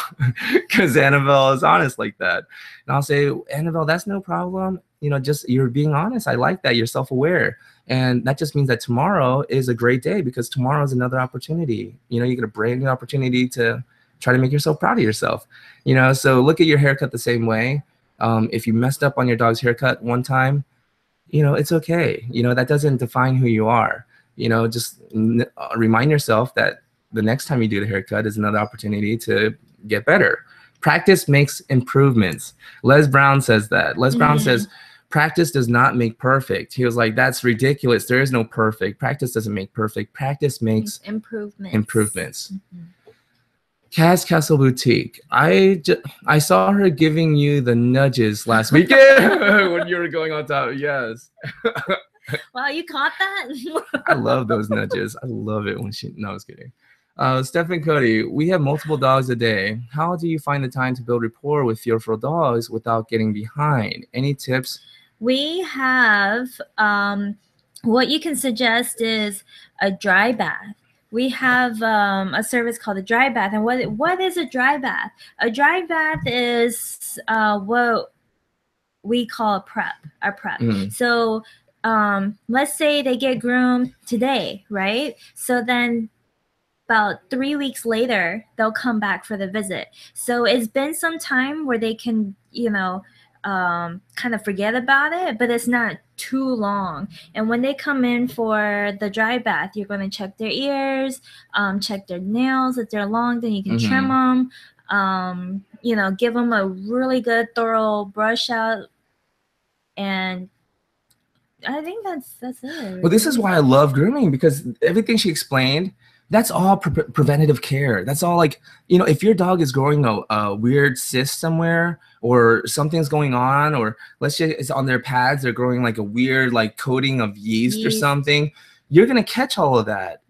because Annabelle is honest like that. And I'll say, "Annabelle, that's no problem. You know, just you're being honest. I like that. You're self-aware. And that just means that tomorrow is a great day, because tomorrow is another opportunity. You know, you get a brand new opportunity to try to make yourself proud of yourself." You know, so look at your haircut the same way. If you messed up on your dog's haircut one time, you know, it's okay. You know, that doesn't define who you are. You know, just remind yourself that the next time you do the haircut is another opportunity to get better. Practice makes improvements. Les Brown says that. Les Brown says, practice does not make perfect. He was like, that's ridiculous. There is no perfect. Practice doesn't make perfect. Practice makes improvements. Cass Castle Boutique. I saw her giving you the nudges last weekend when you were going on top. Yes. Wow, you caught that? I love those nudges. I love it when she. No, I was kidding. Stephen Cody, we have multiple dogs a day. How do you find the time to build rapport with fearful dogs without getting behind? Any tips? We have what you can suggest is a dry bath. We have a service called a dry bath. And what is a dry bath? A dry bath is what we call a prep. So let's say they get groomed today, right? So then about 3 weeks later, they'll come back for the visit. So it's been some time where they can, you know, kind of forget about it, but it's not too long. And when they come in for the dry bath, you're going to check their ears, check their nails. If they're long, then you can trim them, you know, give them a really good thorough brush out. And I think that's it. Well, this is why I love grooming, because everything she explained, that's all preventative care. That's all, like, you know, if your dog is growing a weird cyst somewhere, or something's going on, or let's say it's on their pads, they're growing like a weird like coating of yeast or something, you're going to catch all of that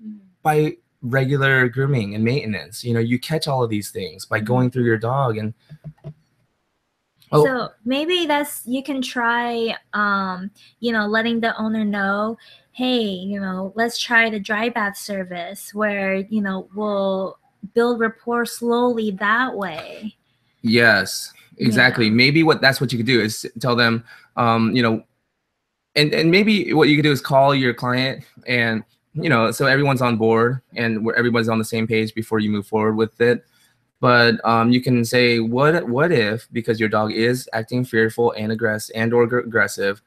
by regular grooming and maintenance. You know, you catch all of these things by going through your dog. And so maybe you can try, you know, letting the owner know, hey, you know, let's try the dry bath service where, you know, we'll build rapport slowly that way. Yes, exactly. Yeah. Maybe that's what you could do is tell them, you know, and maybe what you could do is call your client, and, you know, so everyone's on board and everybody's on the same page before you move forward with it. But you can say, what if, because your dog is acting fearful and aggressive,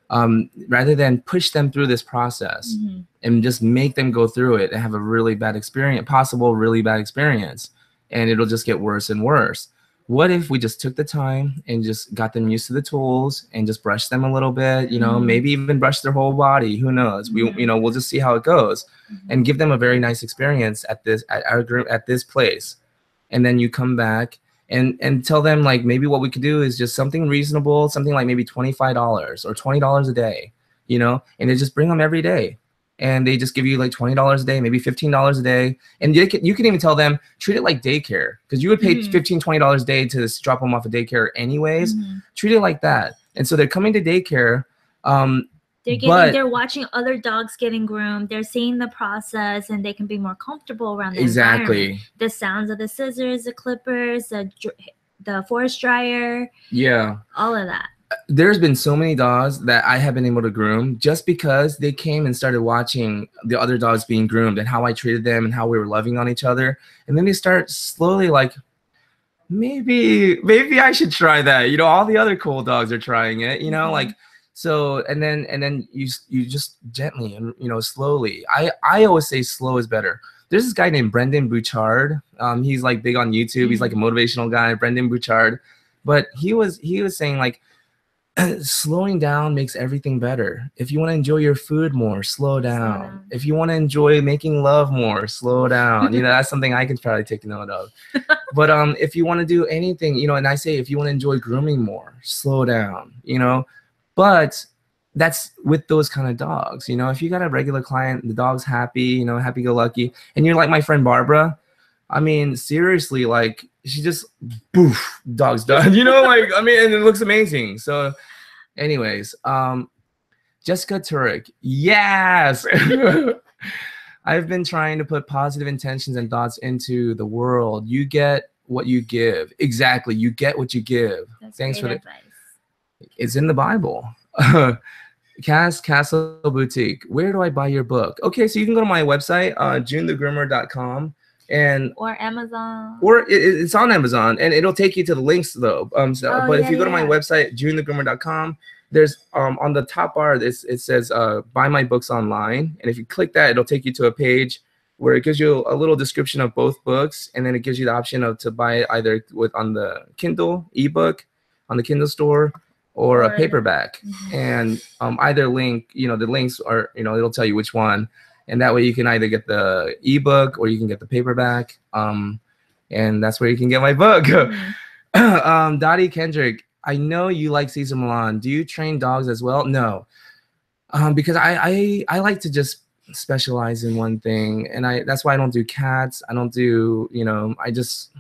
rather than push them through this process and just make them go through it and have a really bad experience, really bad experience, and it'll just get worse and worse. What if we just took the time and just got them used to the tools and just brushed them a little bit, you know, maybe even brush their whole body, who knows? You know, we'll just see how it goes and give them a very nice experience at this place. And then you come back and tell them, like, maybe what we could do is just something reasonable, something like maybe $25 or $20 a day, you know, and they just bring them every day. And they just give you like $20 a day, maybe $15 a day. And you can even tell them, treat it like daycare, because you would pay $15, $20 a day to drop them off at daycare anyways. Treat it like that. And so they're coming to daycare. They're watching other dogs getting groomed. They're seeing the process, and they can be more comfortable around the environment. The sounds of the scissors, the clippers, the forest dryer. Yeah. All of that. there's been so many dogs that I have been able to groom just because they came and started watching the other dogs being groomed and how I treated them and how we were loving on each other. And then they start slowly like, maybe I should try that. You know, all the other cool dogs are trying it, you know, like, so, and then you just gently and, you know, slowly. I always say slow is better. There's this guy named Brendan Bouchard. He's like big on YouTube. He's like a motivational guy, Brendan Bouchard. But he was saying like, slowing down makes everything better. If you want to enjoy your food more, slow down. If you want to enjoy making love more, slow down. You know, that's something I could probably take note of. But if you want to do anything, you know, and I say if you want to enjoy grooming more, slow down, you know. But that's with those kind of dogs, you know. If you got a regular client, the dog's happy, you know, happy-go-lucky, and you're like my friend Barbara, I mean, seriously, like, she just, poof, dog's done, you know, like, I mean, and it looks amazing. So anyways, Jessica Turek, yes. I've been trying to put positive intentions and thoughts into the world. You get what you give. Exactly. You get what you give. That's Thanks for the advice. It's in the Bible. Cass Castle Boutique. Where do I buy your book? Okay, so you can go to my website, junthegroomer.com. And or Amazon, or it's on Amazon, and it'll take you to the links though. But if you go to my website, junthegroomer.com, there's on the top bar it says buy my books online, and if you click that, it'll take you to a page where it gives you a little description of both books, and then it gives you the option of to buy it either on the Kindle ebook on the Kindle store or a paperback. And either link, you know, the links are, you know, it'll tell you which one. And that way you can either get the ebook or you can get the paperback. And that's where you can get my book. Dottie Kendrick, I know you like Cesar Millan. Do you train dogs as well? No. Because I like to just specialize in one thing. And that's why I don't do cats. I don't do, you know, I just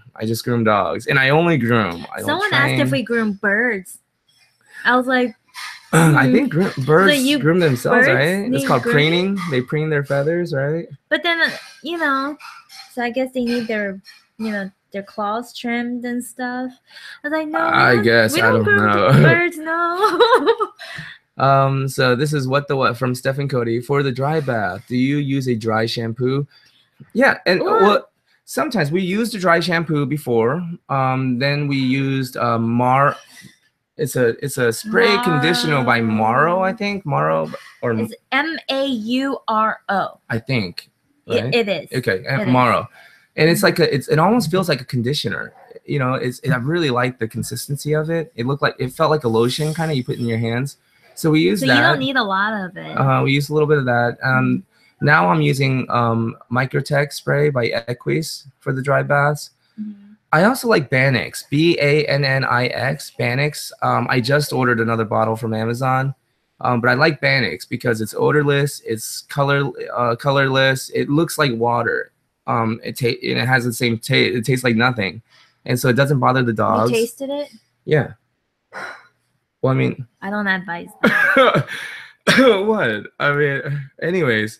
groom dogs. And I only groom. I don't Someone train. asked if we groom birds. I was like, I think birds groom themselves, right? It's called preening. They preen their feathers, right? But then, you know, so I guess they need their, you know, their claws trimmed and stuff. I was like, no, I guess we I don't groom know. Birds, no. So this is what from Stephen Cody. For the dry bath, do you use a dry shampoo? Yeah, and well, sometimes we used a dry shampoo before. Then we used It's a spray conditioner by Maro, I think. Maro or it's Mauro. I think. Right? It is. Okay, Maro. And it's like it almost feels like a conditioner. You know, I really like the consistency of it. It felt like a lotion kind of you put in your hands. So we use that. So you don't need a lot of it. We use a little bit of that. Now I'm using Microtech spray by Equis for the dry baths. I also like Bannix, Bannix, Bannix. I just ordered another bottle from Amazon, but I like Bannix because it's odorless, it's colorless, it looks like water. It has the same taste. It tastes like nothing, and so it doesn't bother the dogs. You tasted it? Yeah. Well, I mean, I don't advise. What? I mean, anyways.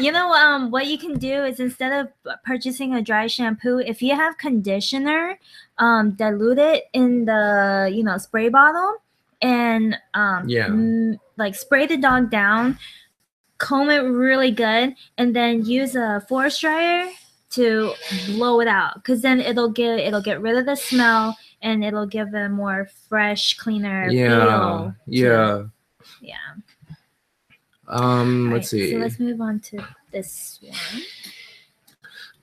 You know, what you can do is instead of purchasing a dry shampoo, if you have conditioner, dilute it in the, you know, spray bottle and like spray the dog down, comb it really good, and then use a forest dryer to blow it out, because then it'll get rid of the smell and it'll give a more fresh, cleaner feel. Let's see. So let's move on to this one.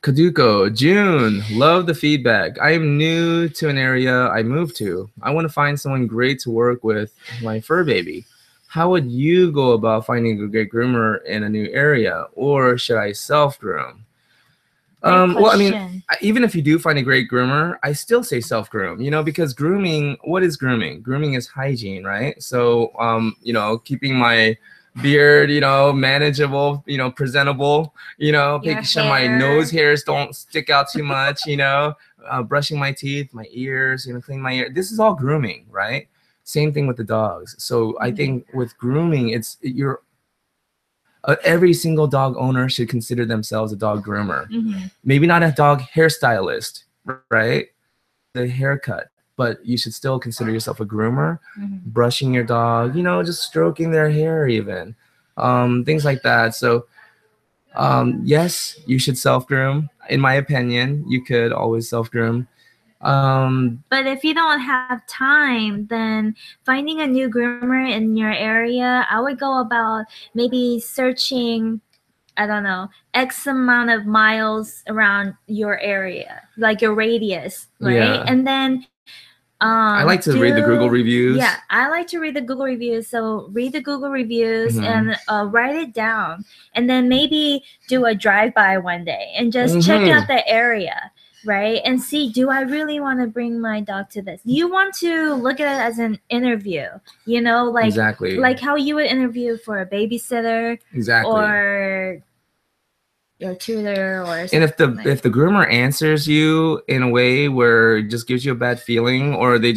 Kaduko, June, love the feedback. I am new to an area I moved to. I want to find someone great to work with my fur baby. How would you go about finding a great groomer in a new area, or should I self-groom? Well, I mean, even if you do find a great groomer, I still say self-groom, you know, because grooming, what is grooming? Grooming is hygiene, right? So, you know, keeping my beard, you know, manageable, you know, presentable, you know, making sure my nose hairs don't stick out too much, you know, brushing my teeth, my ears, you know, cleaning my ear. This is all grooming, right? Same thing with the dogs. So I think with grooming, every single dog owner should consider themselves a dog groomer. Maybe not a dog hairstylist, right? The haircut, but you should still consider yourself a groomer. Brushing your dog, you know, just stroking their hair even, things like that. So yes, you should self-groom. In my opinion, you could always self-groom. But if you don't have time, then finding a new groomer in your area, I would go about maybe searching, I don't know, X amount of miles around your area, like your radius, right? Yeah. And then I like to read the Google reviews. Yeah, I like to read the Google reviews. So read the Google reviews and write it down, and then maybe do a drive-by one day and just check out the area, right? And see, do I really want to bring my dog to this? You want to look at it as an interview, you know, like Exactly. like how you would interview for a babysitter, Exactly, or your tutor, or something. And if the groomer answers you in a way where it just gives you a bad feeling, or they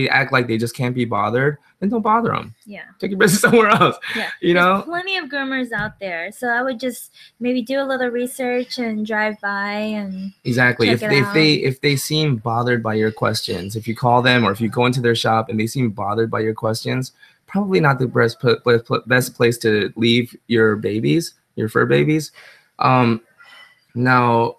act like they just can't be bothered, then don't bother them. Yeah. Take your business somewhere else. Yeah. You know? There's plenty of groomers out there. So I would just maybe do a little research and drive by and Exactly. check it out. If they seem bothered by your questions, if you call them or if you go into their shop and they seem bothered by your questions, probably not the best place to leave your babies, your fur babies. Now,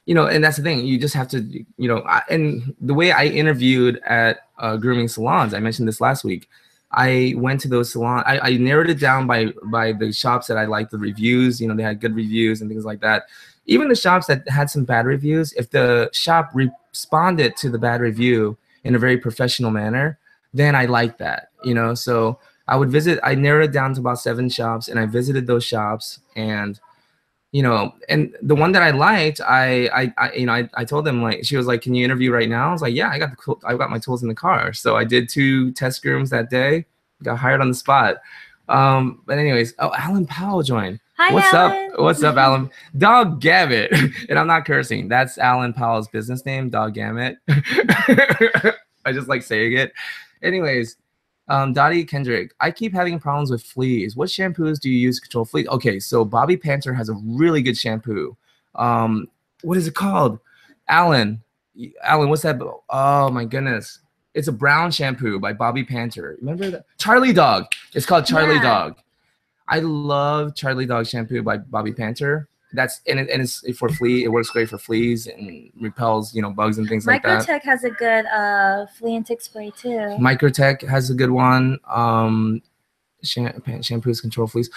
you know, and that's the thing. You just have to, you know, and the way I interviewed at grooming salons, I mentioned this last week. I went to those salons. I narrowed it down by the shops that I liked the reviews. You know, they had good reviews and things like that. Even the shops that had some bad reviews, if the shop responded to the bad review in a very professional manner, then I liked that. You know, so I narrowed it down to about 7 shops, and I visited those shops, and you know, and the one that I liked, I told them, like, she was like, "Can you interview right now?" I was like, "Yeah, I got my tools in the car." So I did 2 test grooms that day, got hired on the spot. But anyways, Alan Powell joined. Hi, What's Alan. up? What's up, Alan? Dog Gammit. And I'm not cursing. That's Alan Powell's business name, Dog Gammit. I just like saying it. Anyways, Dottie Kendrick, I keep having problems with fleas. What shampoos do you use to control fleas? Okay, so Bobby Panther has a really good shampoo. What is it called? Alan, what's that? Oh my goodness. It's a brown shampoo by Bobby Panther. Remember that? Charlie Dog. It's called Charlie Dog. I love Charlie Dog shampoo by Bobby Panther. It's for flea. It works great for fleas and repels, you know, bugs and things like that. Microtech has a good flea and tick spray too. Microtech has a good one. Shampoos control fleas.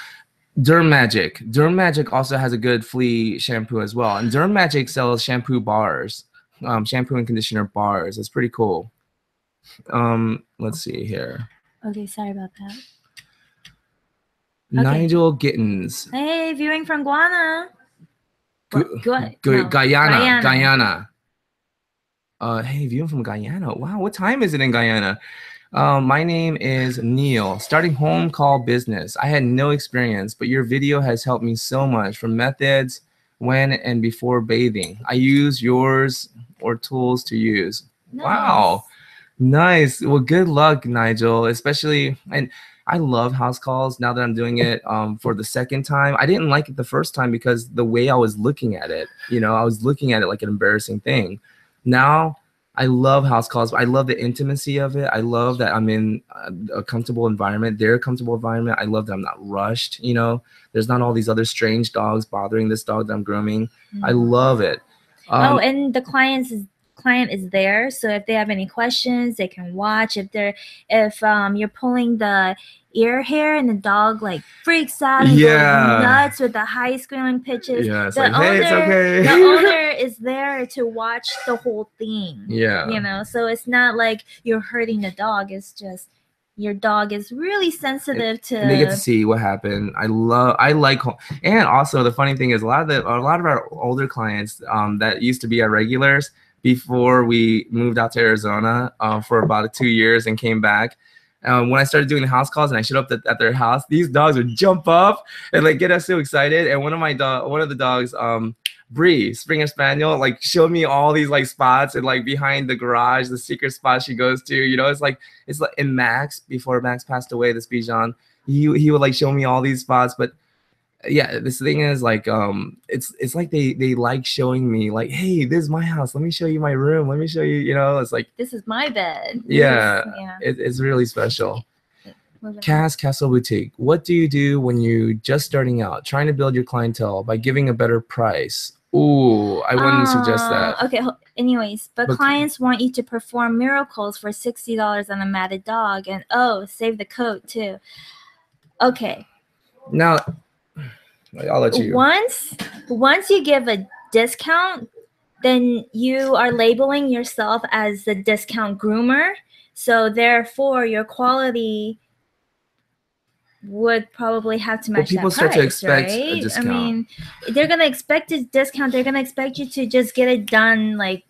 Derm Magic also has a good flea shampoo as well. And Derm Magic sells shampoo bars, shampoo and conditioner bars. It's pretty cool. Let's see here. Okay, sorry about that. Nigel Gittins. Hey, viewing from Guyana. Guyana. Hey, viewing from Guyana. Wow, what time is it in Guyana? My name is Neil. Starting home call business. I had no experience, but your video has helped me so much, from methods, when and before bathing. I use yours or tools to use. Nice. Wow. Nice. Well, good luck, Nigel. Especially, and I love house calls now that I'm doing it for the second time. I didn't like it the first time because the way I was looking at it, you know, I was looking at it like an embarrassing thing. Now I love house calls. I love the intimacy of it. I love that I'm in a comfortable environment, their comfortable environment. I love that I'm not rushed. You know, there's not all these other strange dogs bothering this dog that I'm grooming. I love it. And the client is there, so if they have any questions, they can watch. If you're pulling the ear hair and the dog like freaks out and goes nuts with the high squealing pitches, the owner is there to watch the whole thing. Yeah, you know, so it's not like you're hurting the dog. It's just your dog is really sensitive to. And they get to see what happened. I like, and also the funny thing is a lot of our older clients that used to be our regulars before we moved out to Arizona for about 2 years and came back. When I started doing the house calls and I showed up at their house, these dogs would jump up and like get us so excited. And one of the dogs, Bree, Springer Spaniel, like showed me all these like spots and like behind the garage, the secret spot she goes to. You know, it's like in Max, before Max passed away, this Bichon, he would like show me all these spots. But yeah, this thing is like, it's like they like showing me like, hey, this is my house. Let me show you my room. Let me show you, you know, it's like, this is my bed. Yeah, Yeah. it's really special. Cass Castle Boutique. What do you do when you just starting out, trying to build your clientele by giving a better price? Ooh, I wouldn't suggest that. Okay. Anyways, but clients want you to perform miracles for $60 on a matted dog, and oh, save the coat too. Okay. Now, I'll let you. Once you give a discount, then you are labeling yourself as the discount groomer. So therefore, your quality would probably have to match people that start price, to expect right? a discount. I mean, they're gonna expect a discount. They're gonna expect you to just get it done like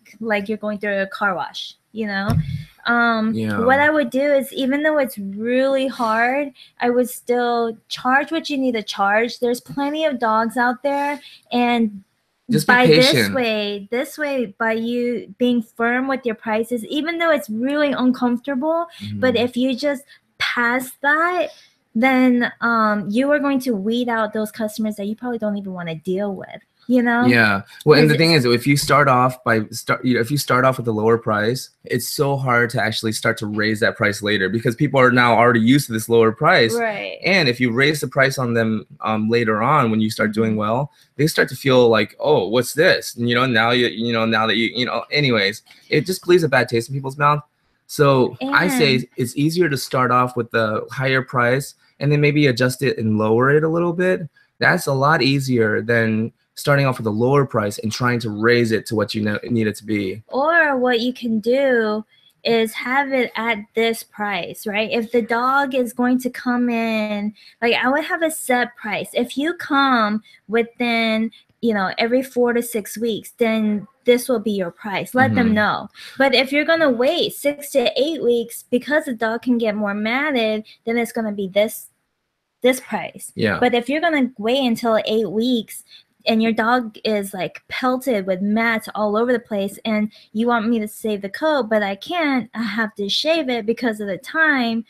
you're going through a car wash, you know. What I would do is, even though it's really hard, I would still charge what you need to charge. There's plenty of dogs out there, and just by this way, by you being firm with your prices, even though it's really uncomfortable, but if you just pass that, then you are going to weed out those customers that you probably don't even want to deal with, you know? Yeah. Well, and the thing is, if you start off if you start off with a lower price, it's so hard to actually start to raise that price later, because people are now already used to this lower price. Right. And if you raise the price on them later on, when you start doing well, they start to feel like, oh, what's this? And, now anyways, it just leaves a bad taste in people's mouth. So I say it's easier to start off with the higher price and then maybe adjust it and lower it a little bit. That's a lot easier than starting off with a lower price and trying to raise it to what you need it to be. Or what you can do is have it at this price, right? If the dog is going to come in, like, I would have a set price. If you come within, every 4 to 6 weeks, then this will be your price. Let them know. But if you're going to wait 6 to 8 weeks, because the dog can get more matted, then it's going to be this price. Yeah. But if you're going to wait until 8 weeks and your dog is like pelted with mats all over the place, and you want me to save the coat, but I can't, I have to shave it because of the time,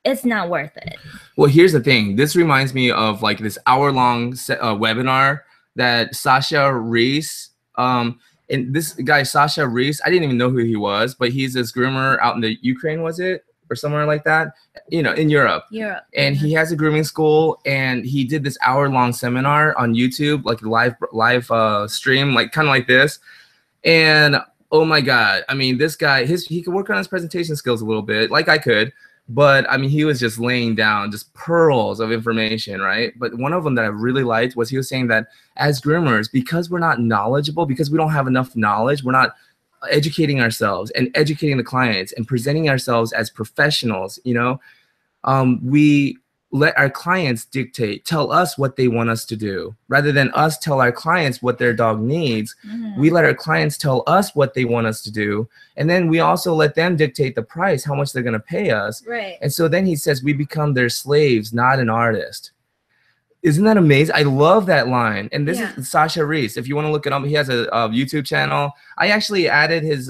it's not worth it. Well, here's the thing. This reminds me of like this hour-long webinar that Sasha Reese, and this guy, Sasha Reese, I didn't even know who he was, but he's this groomer out in the Ukraine, was it? Or somewhere like that, in Europe. And he has a grooming school, and he did this hour-long seminar on YouTube, like a live stream, like kind of like this. And oh my God, I mean, this guy, he could work on his presentation skills a little bit, like I could, but I mean, he was just laying down just pearls of information, right? But one of them that I really liked was he was saying that as groomers, because we're not knowledgeable, because we don't have enough knowledge, we're not educating ourselves and educating the clients and presenting ourselves as professionals, we let our clients tell us what they want us to do, rather than us tell our clients what their dog needs. We let our clients tell us what they want us to do, and then we also let them dictate the price, how much they're going to pay us. Right. And so then he says we become their slaves, not an artist. Isn't that amazing? I love that line. And this is Sasha Reese. If you want to look it up, he has a YouTube channel. I actually added his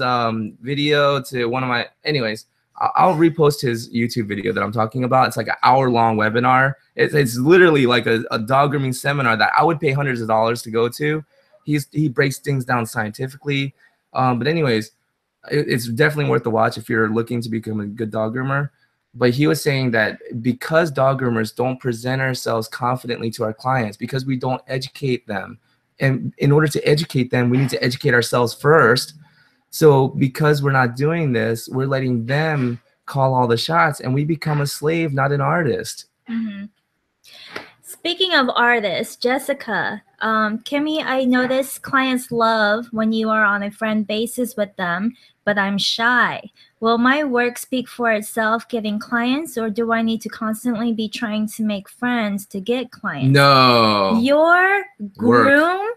video to one of my, anyways, I'll repost his YouTube video that I'm talking about. It's like an hour-long webinar. It's literally like a dog grooming seminar that I would pay hundreds of dollars to go to. He breaks things down scientifically. But anyways, it's definitely worth the watch if you're looking to become a good dog groomer. But he was saying that because dog groomers don't present ourselves confidently to our clients, because we don't educate them, and in order to educate them, we need to educate ourselves first. So because we're not doing this, we're letting them call all the shots, and we become a slave, not an artist. Speaking of artists, Jessica, Kimmy, I notice clients love when you are on a friend basis with them, but I'm shy. Will my work speak for itself getting clients, or do I need to constantly be trying to make friends to get clients? No. Your groom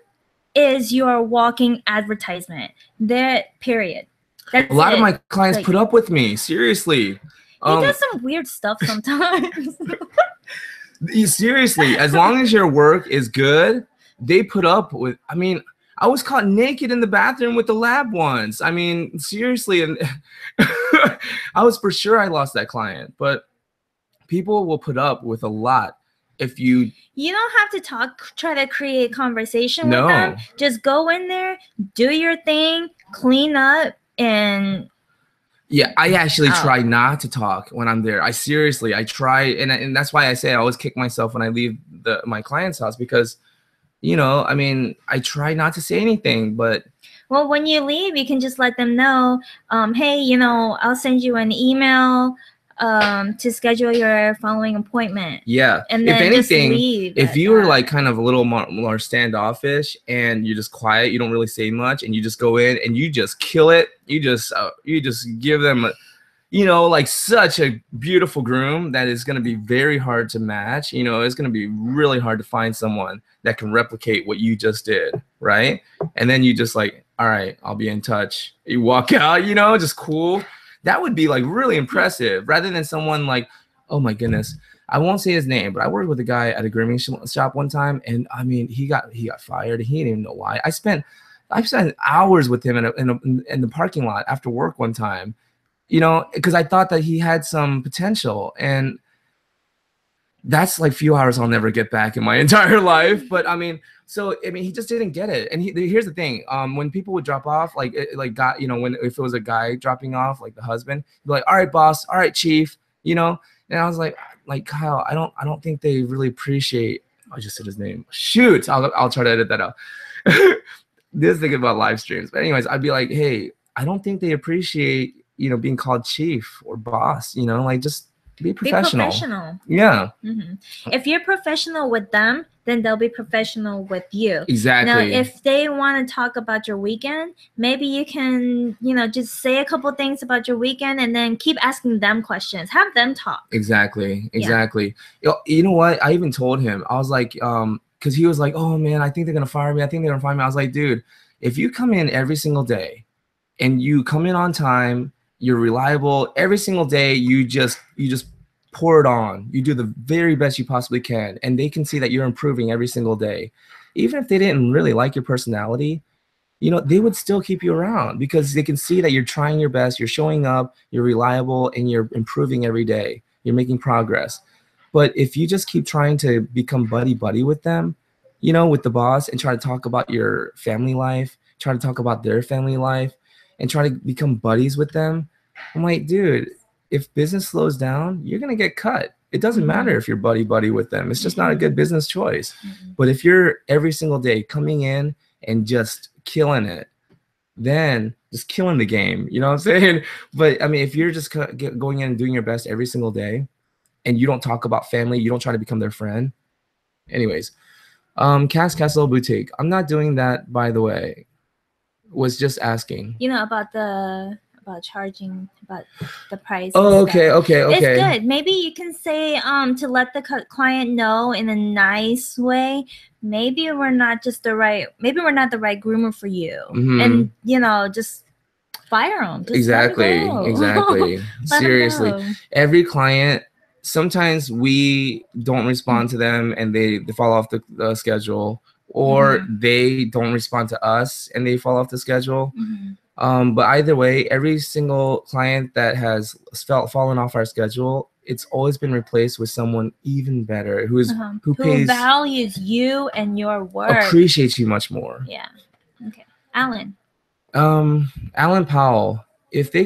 is your walking advertisement. That period. That's a lot of my clients put up with me. Seriously. He does some weird stuff sometimes. Seriously, as long as your work is good, they put up with. I mean, I was caught naked in the bathroom with the lab once. I mean, seriously, and I was for sure I lost that client. But people will put up with a lot. if you don't have to try to create conversation No. with them. Just go in there, do your thing, clean up, and yeah, I actually out. try not to talk when I'm there. I try, and that's why I say I always kick myself when I leave my client's house, because I mean, I try not to say anything, but well, when you leave, you can just let them know, hey, I'll send you an email to schedule your following appointment. Yeah. And then if anything, just leave if you were like kind of a little more standoffish and you're just quiet, you don't really say much, and you just go in and you just kill it, you just give them like such a beautiful groom that is going to be very hard to match. It's going to be really hard to find someone that can replicate what you just did, right? And then you just like, all right, I'll be in touch. You walk out, just cool. That would be like really impressive, rather than someone like, oh my goodness, I won't say his name, but I worked with a guy at a grooming shop one time, and I mean, he got fired. He didn't even know why. I spent hours with him in the parking lot after work one time, because I thought that he had some potential, and that's like few hours I'll never get back in my entire life. But I mean, he just didn't get it. And here's the thing: when people would drop off, if it was a guy dropping off, like the husband, he'd be like, "All right, boss. All right, chief." And I was like Kyle, I don't think they really appreciate. I just said his name. Shoot, I'll try to edit that out. This thing about live streams. But anyways, I'd be like, hey, I don't think they appreciate being called chief or boss. Like just be professional. Yeah. Mm-hmm. If you're professional with them, then they'll be professional with you. Exactly. Now, if they want to talk about your weekend, maybe you can, just say a couple things about your weekend and then keep asking them questions. Have them talk. Exactly. You know what? I even told him, I was like, because he was like, oh man, I think they're going to fire me. I was like, dude, if you come in every single day and you come in on time, you're reliable every single day, you just pour it on, you do the very best you possibly can, and they can see that you're improving every single day. Even if they didn't really like your personality, they would still keep you around, because they can see that you're trying your best, you're showing up, you're reliable, and you're improving every day, you're making progress. But if you just keep trying to become buddy with them, with the boss, and try to talk about your family life, try to talk about their family life, and try to become buddies with them, I'm like, dude, if business slows down, you're going to get cut. It doesn't matter if you're buddy with them. It's just not a good business choice. But if you're every single day coming in and just killing it, then just killing the game, you know what I'm saying? But I mean, if you're just going in and doing your best every single day, and you don't talk about family, you don't try to become their friend. Anyways, Castle Boutique. I'm not doing that, by the way. Was just asking. About charging, about the price. Oh, okay. It's good. Maybe you can say to let the client know in a nice way, maybe we're not the right groomer for you. And just fire them. Just exactly. Seriously, every client, sometimes we don't respond to them and they fall off the schedule, or they don't respond to us and they fall off the schedule. But either way, every single client that has fallen off our schedule, it's always been replaced with someone even better who values you and your work, appreciates you much more. Yeah. Okay. Alan Powell, if they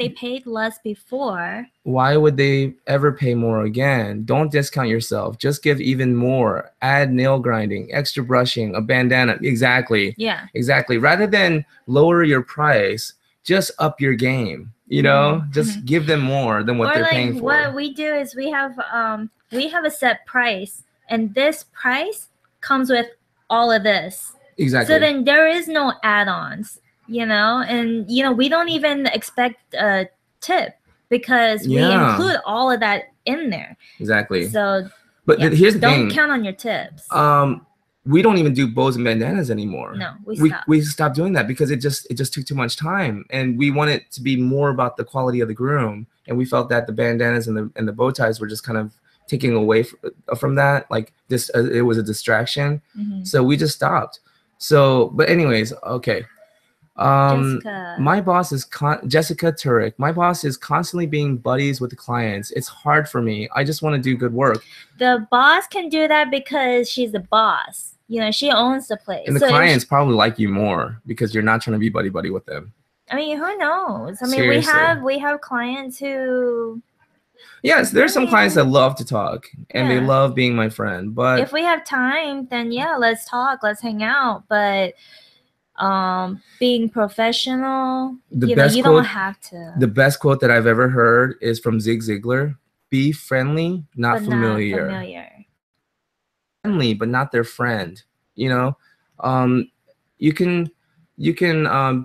paid less before, why would they ever pay more again? Don't discount yourself. Just give even more. Add nail grinding, extra brushing, a bandana. Exactly. Yeah. Exactly. Rather than lower your price, just up your game. Just give them more than what they're paying for. What we do is we have a set price, and this price comes with all of this. Exactly. So then there is no add-ons. And we don't even expect a tip, because we include all of that in there. Exactly. So, but here's the thing. Don't count on your tips. We don't even do bows and bandanas anymore. No, we stopped doing that because it just took too much time, and we want it to be more about the quality of the groom. And we felt that the bandanas and the bow ties were just kind of taking away from that. Like this, it was a distraction. So we just stopped. So, but anyways, okay. Jessica. My boss is Jessica Turek. My boss is constantly being buddies with the clients. It's hard for me. I just want to do good work. The boss can do that because she's the boss. You know, she owns the place. And the clients probably like you more because you're not trying to be buddy with them. I mean, who knows? I mean, Seriously. we have clients who. Yes, there's some clients that love to talk and they love being my friend. But if we have time, then yeah, let's talk, let's hang out. But being professional, you don't have to. The best quote that I've ever heard is from Zig Ziglar: "Be friendly, not familiar. Friendly, but not their friend." You know, you can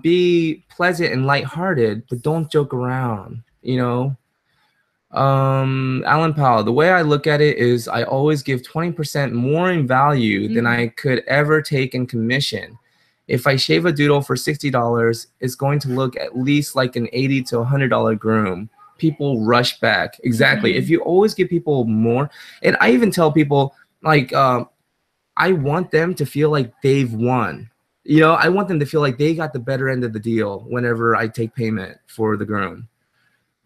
be pleasant and lighthearted, but don't joke around. You know. Alan Powell, the way I look at it is I always give 20% more in value than I could ever take in commission. If I shave a doodle for $60, it's going to look at least like an $80 to $100 groom. People rush back. Exactly. If you always give people more, and I even tell people, like, I want them to feel like they've won. You know, I want them to feel like they got the better end of the deal whenever I take payment for the groom.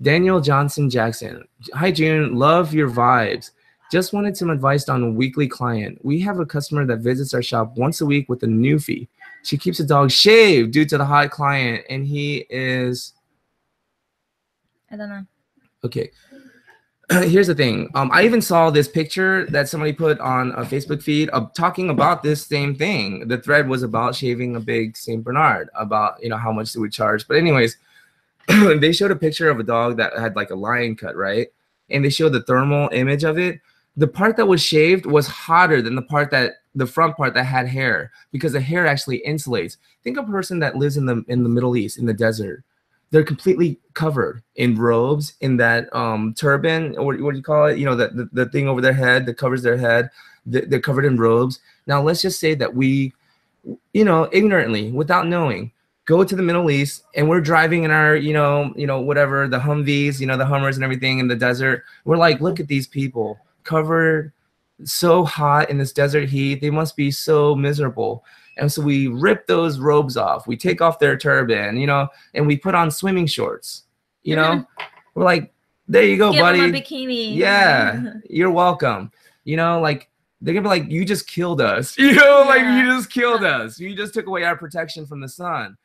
Daniel Johnson Jackson. Hi, June. Love your vibes. Just wanted some advice on a weekly client. We have a customer that visits our shop once a week with a newfie. She keeps the dog shaved due to the hot client, and he is... I don't know. Okay. Here's the thing. I even saw this picture that somebody put on a Facebook feed of talking about this same thing. The thread was about shaving a big Saint Bernard, about, you know, how much they would charge. But anyways, they showed a picture of a dog that had like a lion cut, right? And they showed the thermal image of it. The part that was shaved was hotter than the front part that had hair, because the hair actually insulates. Think of a person that lives in the Middle East, in the desert. They're completely covered in robes, in that turban, or what do you call it? You know, the thing over their head that covers their head. They're covered in robes. Now let's just say that we, you know, ignorantly, without knowing, go to the Middle East, and we're driving in our, you know, whatever, the Humvees, you know, the Hummers and everything in the desert. We're like, look at these people covered so hot in this desert heat. They must be so miserable. And so we rip those robes off. We take off their turban, you know, and we put on swimming shorts, you know. We're like, there you go, buddy. Give them a bikini. Yeah, you're welcome. You know, like, they're gonna be like, you just killed us. You know, like, you just killed us. You just took away our protection from the sun.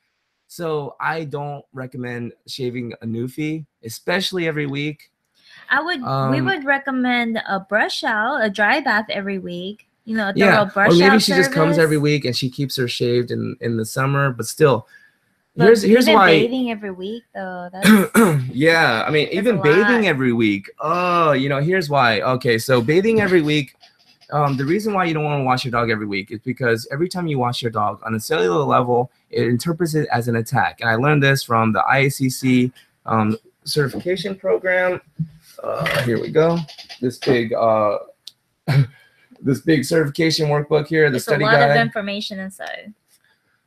So I don't recommend shaving a newfie, especially every week. We would recommend a brush out, a dry bath every week. You know, a thorough brush out. Or maybe she just comes every week and she keeps her shaved in the summer. But still, here's why. Bathing every week though. That's, yeah, I mean, even bathing every week. Oh, you know, here's why. Okay, so bathing every week. The reason why you don't want to wash your dog every week is because every time you wash your dog on a cellular level, it interprets it as an attack. And I learned this from the IACC certification program. Here we go. This big this big certification workbook here, the study guide. There's a lot of information inside.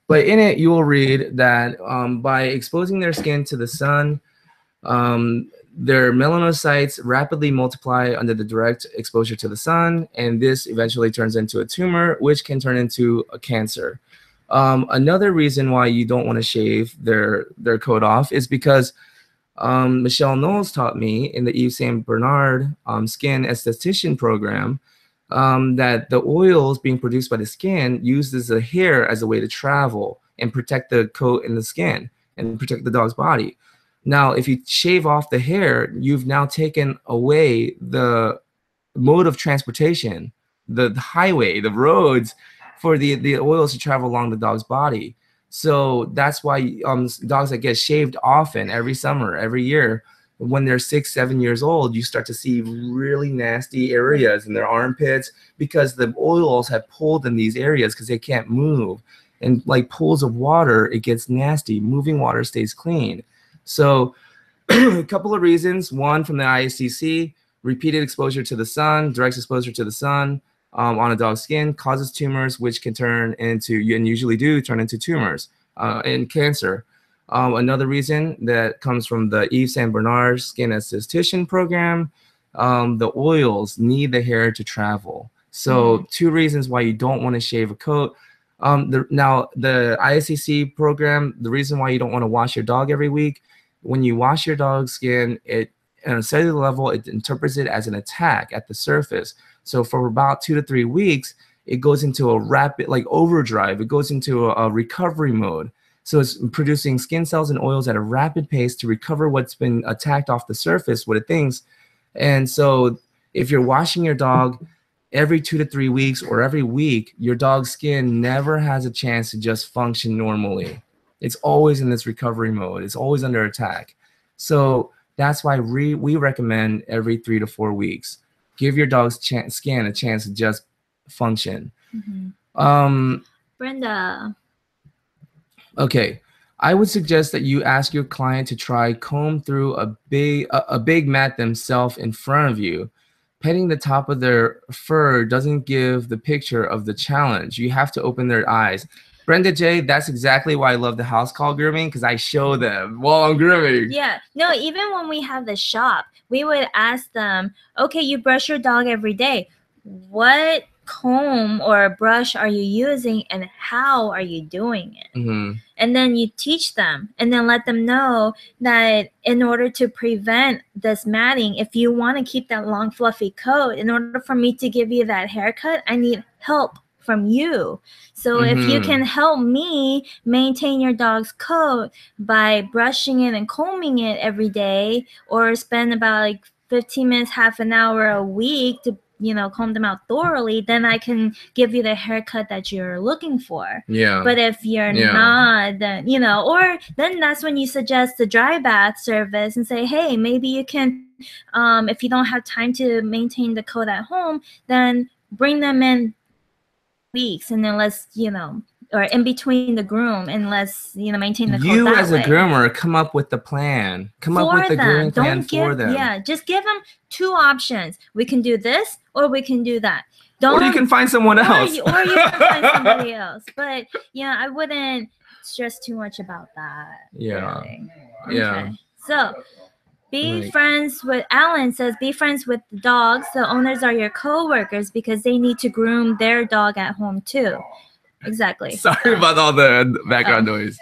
But in it, you will read that by exposing their skin to the sun, their melanocytes rapidly multiply under the direct exposure to the sun, and this eventually turns into a tumor, which can turn into a cancer. Another reason why you don't want to shave their coat off is because Michelle Knowles taught me in the Yves Saint Bernard skin esthetician program that the oils being produced by the skin uses the hair as a way to travel and protect the coat and the skin and protect the dog's body. Now, if you shave off the hair, you've now taken away the mode of transportation, the highway, the roads for the oils to travel along the dog's body. So that's why dogs that get shaved often, every summer, every year, when they're 6, 7 years old, you start to see really nasty areas in their armpits because the oils have pulled in these areas because they can't move. And like pools of water, it gets nasty. Moving water stays clean. So a couple of reasons. One, from the IACC, repeated exposure to the sun, direct exposure to the sun on a dog's skin causes tumors, which can turn into, and usually do turn into tumors and cancer. Another reason that comes from the Yves Saint Bernard skin esthetician program, the oils need the hair to travel. So 2 reasons why you don't want to shave a coat. Now the ISCC program, the reason why you don't want to wash your dog every week, when you wash your dog's skin, it on a cellular level, it interprets it as an attack at the surface. So for about 2 to 3 weeks, it goes into a rapid, like overdrive. It goes into a recovery mode. So it's producing skin cells and oils at a rapid pace to recover what's been attacked off the surface, what it thinks. And so if you're washing your dog every 2 to 3 weeks or every week, your dog's skin never has a chance to just function normally. It's always in this recovery mode. It's always under attack. So that's why we recommend every 3 to 4 weeks. Give your dog's skin a chance to just function. Brenda. Okay, I would suggest that you ask your client to try comb through a big mat themselves in front of you. Petting the top of their fur doesn't give the picture of the challenge. You have to open their eyes. Brenda J, that's exactly why I love the house call grooming, because I show them while I'm grooming. Yeah, no, even when we have the shop, we would ask them, okay, you brush your dog every day. What comb or brush are you using and how are you doing it? And then you teach them and then let them know that in order to prevent this matting, if you want to keep that long fluffy coat, in order for me to give you that haircut, I need help from you. So if you can help me maintain your dog's coat by brushing it and combing it every day, or spend about like 15 minutes, half an hour a week to, you know, comb them out thoroughly, then I can give you the haircut that you're looking for. Yeah. But if you're not, then, you know, or then that's when you suggest the dry bath service and say, hey, maybe you can, if you don't have time to maintain the coat at home, then bring them in weeks and then let's, you know, or in between the groom and let's, you know, maintain the coat You that as a way. groomer, come up with the plan. Come up with the grooming plan for them. Yeah, just give them 2 options. We can do this or we can do that. Or you can find someone else. Or you can find somebody else. But, you know, I wouldn't stress too much about that. Yeah. Really. Yeah. Okay. So, be friends with, Alan says, be friends with the dogs. The owners are your co-workers because they need to groom their dog at home too. Exactly. Sorry about all the background noise.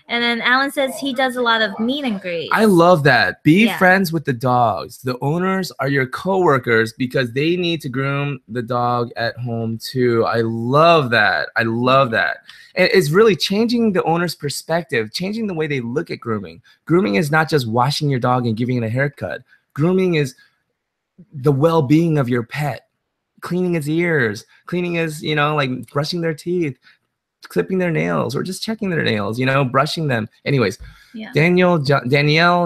And then Alan says he does a lot of meet and greets. I love that. Be friends with the dogs. The owners are your co-workers because they need to groom the dog at home too. I love that. I love that. And it's really changing the owner's perspective, changing the way they look at grooming. Grooming is not just washing your dog and giving it a haircut. Grooming is the well-being of your pet. Cleaning its ears, cleaning his, you know, like brushing their teeth, clipping their nails, or just checking their nails, you know, brushing them. Anyways, Danielle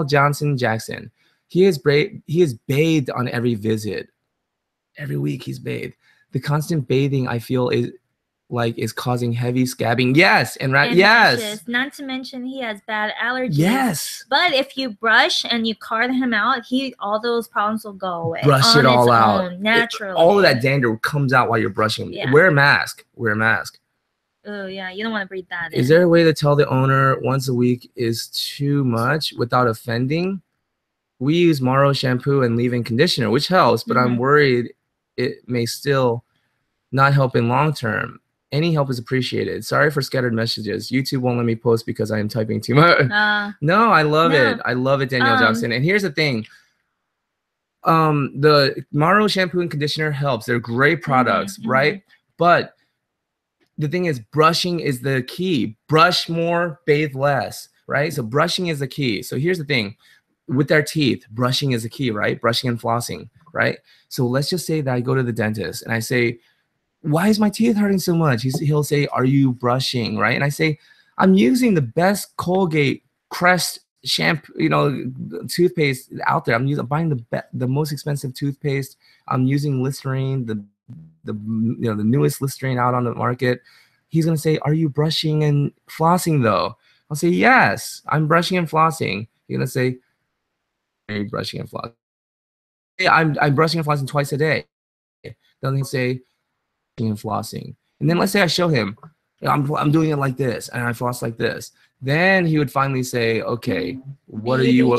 Johnston Jackson, he is bathed on every visit. Every week he's bathed. The constant bathing, I feel, is causing heavy scabbing. Yes, and rashes. Not to mention he has bad allergies. Yes. But if you brush and you card him out, all those problems will go away. Brush it all out naturally. All of that dander comes out while you're brushing. Yeah. Wear a mask. Wear a mask. Oh yeah, you don't want to breathe that in. Is there a way to tell the owner once a week is too much without offending? We use Morrow shampoo and leave-in conditioner, which helps, but I'm worried it may still not help in long term. Any help is appreciated. Sorry for scattered messages. YouTube won't let me post because I am typing too much. No, I love it. I love it, Danielle Johnston. And here's the thing. The Morrow shampoo and conditioner helps. They're great products, right? But the thing is, brushing is the key. Brush more, bathe less, right? So brushing is the key. So here's the thing. With our teeth, brushing is the key, right? Brushing and flossing, right? So let's just say that I go to the dentist and I say, why is my teeth hurting so much? He'll say, are you brushing, right? And I say, I'm using the best Colgate Crest shampoo, you know, toothpaste out there. I'm buying the most expensive toothpaste. I'm using Listerine, the newest Listerine out on the market. He's gonna say, are you brushing and flossing though? I'll say, yes, I'm brushing and flossing. He's gonna say, are you brushing and flossing? Yeah, I'm brushing and flossing twice a day. Then he'll say, and flossing. And then let's say I show him, I'm doing it like this and I floss like this. Then he would finally say, okay, what are you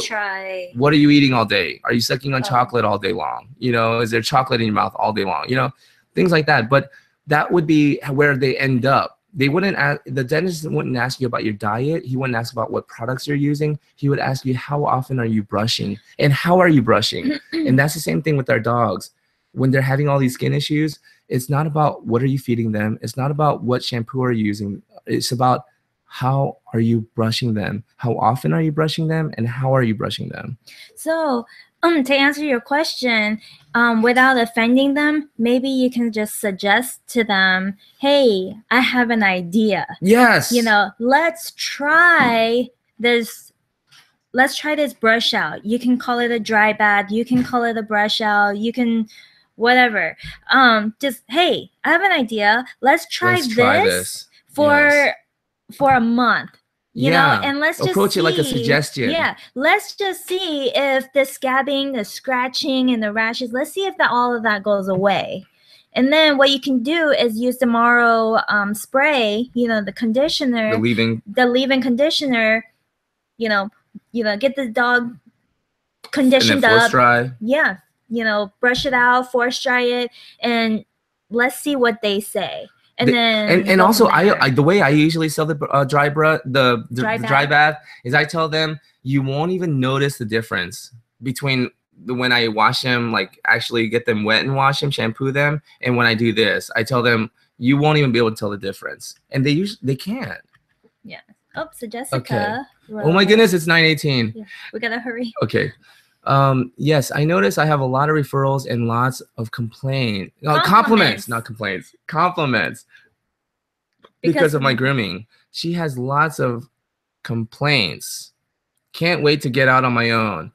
eating all day? Are you sucking on chocolate all day long? You know, is there chocolate in your mouth all day long? You know, things like that. But that would be where they end up. They wouldn't ask, the dentist wouldn't ask you about your diet. He wouldn't ask about what products you're using. He would ask you, how often are you brushing and how are you brushing? And that's the same thing with our dogs. When they're having all these skin issues, it's not about what are you feeding them. It's not about what shampoo are you using. It's about how are you brushing them? How often are you brushing them? And how are you brushing them? So to answer your question, without offending them, maybe you can just suggest to them, hey, I have an idea. Yes. You know, let's try this brush out. You can call it a dry bath. You can call it a brush out. You can whatever. Just, hey, I have an idea. Let's try this for a month. You know, and let's just approach see, it like a suggestion. Yeah, let's just see if the scabbing, the scratching, and the rashes, let's see if all of that goes away. And then what you can do is use the Morrow spray, you know, the conditioner, the leave-in conditioner, you know, get the dog conditioned and then force up. Dry. Yeah, you know, brush it out, force dry it, and let's see what they say. And also I the way I usually sell the dry bath is I tell them you won't even notice the difference between when I wash them, like actually get them wet and wash them, shampoo them, and when I do this, I tell them you won't even be able to tell the difference, and they can't. Yeah. Oh, so Jessica. Okay. Oh my goodness, it's 9:18. Yeah, we gotta hurry. Okay. Yes, I notice I have a lot of referrals and lots of compliments, not complaints, compliments because of my grooming. She has lots of complaints. Can't wait to get out on my own.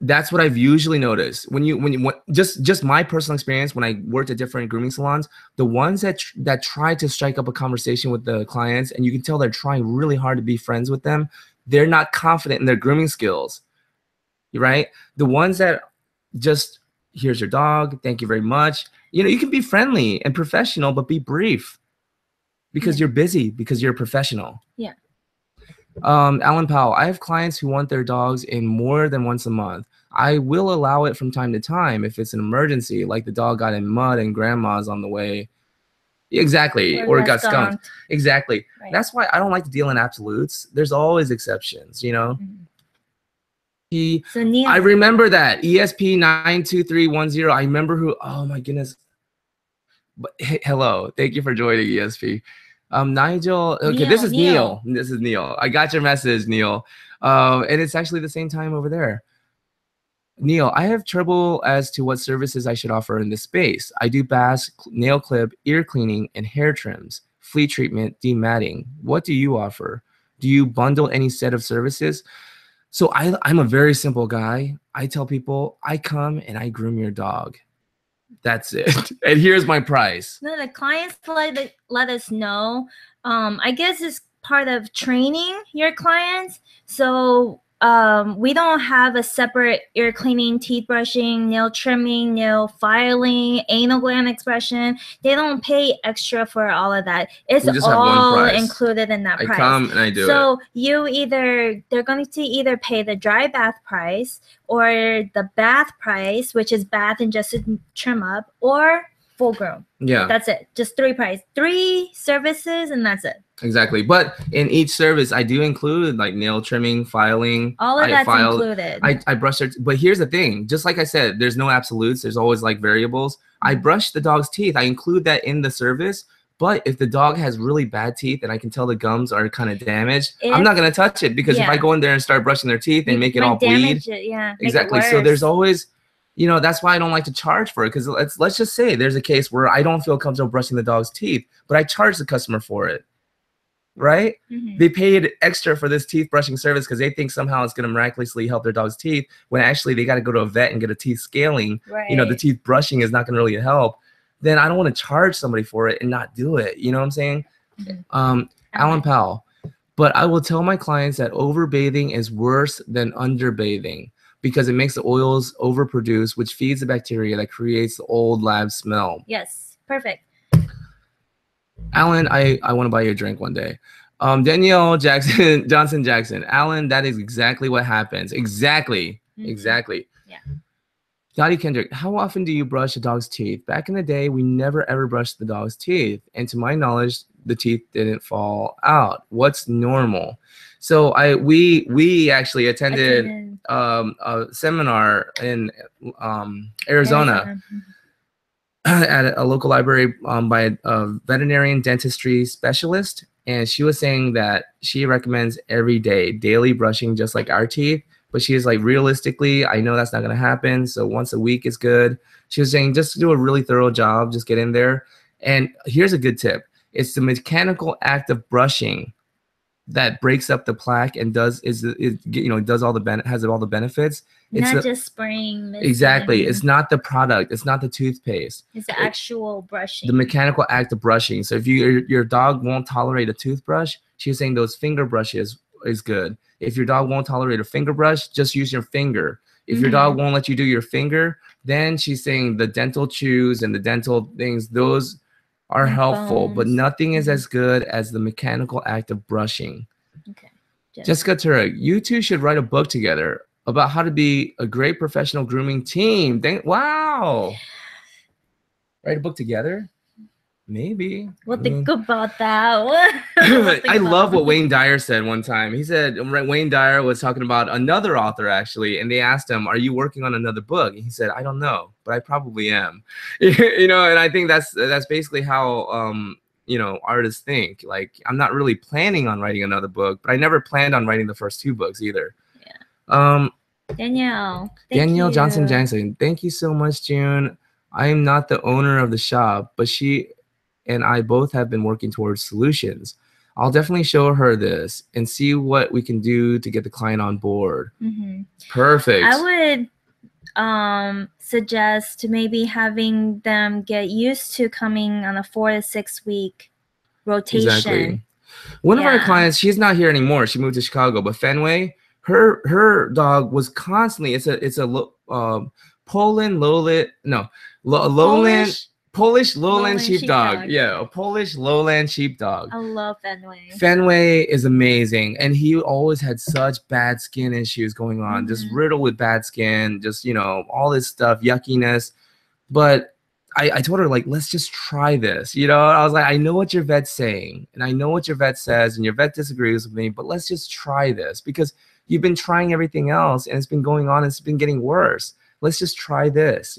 That's what I've usually noticed. When just my personal experience when I worked at different grooming salons, the ones that try to strike up a conversation with the clients, and you can tell they're trying really hard to be friends with them, they're not confident in their grooming skills. Right? The ones that just, here's your dog, thank you very much. You know, you can be friendly and professional, but be brief because you're busy, because you're a professional. Yeah. Alan Powell, I have clients who want their dogs in more than once a month. I will allow it from time to time if it's an emergency, like the dog got in mud and grandma's on the way. Exactly. Or it got skunked. Exactly. Right. That's why I don't like to deal in absolutes. There's always exceptions, you know? Mm-hmm. I remember that ESP 92310. I remember who. Oh my goodness. But hello, thank you for joining ESP. Nigel. Okay, this is Neil. This is Neil. I got your message, Neil. And it's actually the same time over there. Neil, I have trouble as to what services I should offer in this space. I do baths, nail clip, ear cleaning, and hair trims, flea treatment, dematting. What do you offer? Do you bundle any set of services? So I'm a very simple guy. I tell people, I come and I groom your dog. That's it. And here's my price. No, the clients let us know. I guess it's part of training your clients. So we don't have a separate ear cleaning, teeth brushing, nail trimming, nail filing, anal gland expression. They don't pay extra for all of that. It's all included in that price. I come and I do it. So they're going to either pay the dry bath price or the bath price, which is bath and just a trim up, or full groom. Yeah. That's it. Just three services, and that's it. Exactly. But in each service, I do include like nail trimming, filing. All of that's included. I brush their, but here's the thing. Just like I said, there's no absolutes. There's always like variables. I brush the dog's teeth. I include that in the service. But if the dog has really bad teeth and I can tell the gums are kind of damaged, I'm not going to touch it because if I go in there and start brushing their teeth and make it all bleed. Exactly. So there's always, you know, that's why I don't like to charge for it, because let's just say there's a case where I don't feel comfortable brushing the dog's teeth, but I charge the customer for it. Right? Mm-hmm. They paid extra for this teeth brushing service because they think somehow it's going to miraculously help their dog's teeth, when actually they got to go to a vet and get a teeth scaling. Right. You know, the teeth brushing is not going to really help. Then I don't want to charge somebody for it and not do it. You know what I'm saying? Mm-hmm. Alan Powell. But I will tell my clients that overbathing is worse than underbathing because it makes the oils overproduce, which feeds the bacteria that creates the old lab smell. Yes. Perfect. Alan, I want to buy you a drink one day. Danielle Johnston Jackson. Alan, that is exactly what happens. Exactly. Mm-hmm. Exactly. Yeah. Dottie Kendrick, how often do you brush a dog's teeth? Back in the day, we never ever brushed the dog's teeth. And to my knowledge, the teeth didn't fall out. What's normal? So we actually attended a seminar in Arizona at a local library by a veterinarian dentistry specialist. And she was saying that she recommends every day, daily brushing, just like our teeth. But she is like, realistically, I know that's not going to happen. So once a week is good. She was saying just do a really thorough job, just get in there. And here's a good tip. It's the mechanical act of brushing that breaks up the plaque and does all the has all the benefits. It's not just spraying. Exactly. It's not the product. It's not the toothpaste. It's the actual brushing. The mechanical act of brushing. So if your dog won't tolerate a toothbrush, she's saying those finger brushes is good. If your dog won't tolerate a finger brush, just use your finger. If your dog won't let you do your finger, then she's saying the dental chews and the dental things, those are helpful, but nothing is as good as the mechanical act of brushing. Okay. Jessica Turek, you two should write a book together about how to be a great professional grooming team. Wow. Write a book together? Maybe. We'll think about that. I love what Wayne Dyer said one time. He said Wayne Dyer was talking about another author, actually, and they asked him, are you working on another book? And he said, I don't know, but I probably am. And I think that's basically how artists think. Like, I'm not really planning on writing another book, but I never planned on writing the first 2 books either. Yeah. Danielle Johnston Jackson, thank you so much, June. I am not the owner of the shop, but she and I both have been working towards solutions. I'll definitely show her this and see what we can do to get the client on board. Perfect. I would suggest maybe having them get used to coming on a 4 to 6 week rotation. Exactly. One of our clients, she's not here anymore. She moved to Chicago, but Fenway, her dog was constantly, it's a Poland Polish lowland sheepdog. Yeah, a Polish lowland sheepdog. I love Fenway. Fenway is amazing, and he always had such bad skin issues going on, just riddled with bad skin, just all this stuff, yuckiness. But I told her, like, let's just try this. I was like, I know what your vet's saying, and I know what your vet says, and your vet disagrees with me, but let's just try this because you've been trying everything else, and it's been going on, and it's been getting worse. Let's just try this,